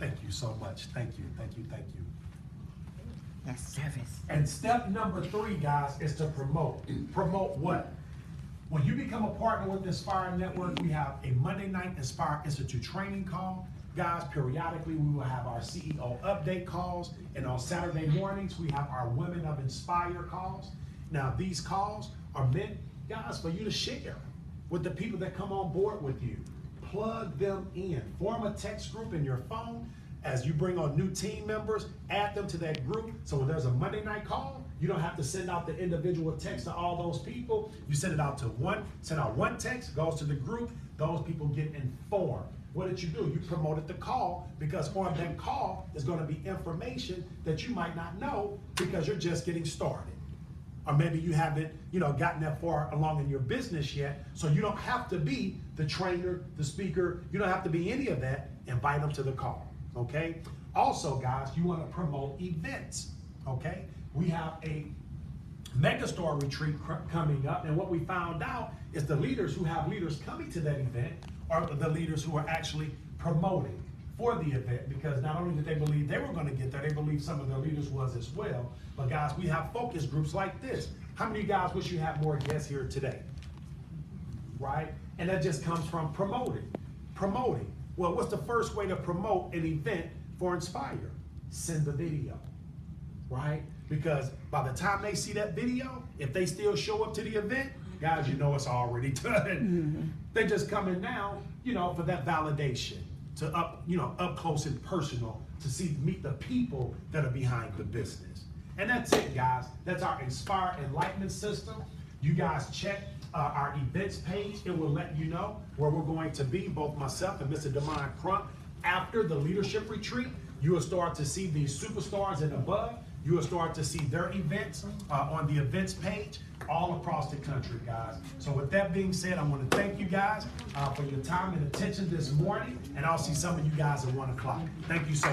Thank you so much. Thank you, thank you, thank you. That's service. And step number 3, guys, is to promote. Promote what? When you become a partner with the NSPIRE Network, we have a Monday night NSPIRE Institute training call. Guys, periodically we will have our CEO update calls, and on Saturday mornings we have our Women of Inspire calls. Now these calls are meant, guys, for you to share with the people that come on board with you. Plug them in. Form a text group in your phone. As you bring on new team members, add them to that group. So when there's a Monday night call, you don't have to send out the individual text to all those people. You send out one text, goes to the group. Those people get informed. What did you do? You promoted the call, because on that call is going to be information that you might not know because you're just getting started. Or maybe you haven't, gotten that far along in your business yet. So you don't have to be the trainer, the speaker. You don't have to be any of that. Invite them to the call. Okay. Also, guys, you want to promote events. Okay. We have a megastore retreat coming up, and what we found out is the leaders who have leaders coming to that event are the leaders who are actually promoting for the event, because not only did they believe they were going to get there, they believe some of their leaders was as well. But guys, we have focus groups like this. How many of you guys wish you had more guests here today? Right? And that just comes from promoting. Promoting. Well, what's the first way to promote an event for NSPIRE? Send the video, right? Because by the time they see that video, if they still show up to the event, guys, you know it's already done. They just come in now, for that validation, to up close and personal, to meet the people that are behind the business. And that's it, guys. That's our NSPIRE Enlightenment System. You guys check our events page. It will let you know where we're going to be, both myself and Mr. Demond Crump. After the leadership retreat, you will start to see these superstars and above. You will start to see their events on the events page all across the country, guys. So with that being said, I want to thank you guys for your time and attention this morning, and I'll see some of you guys at 1 o'clock. Thank you so much.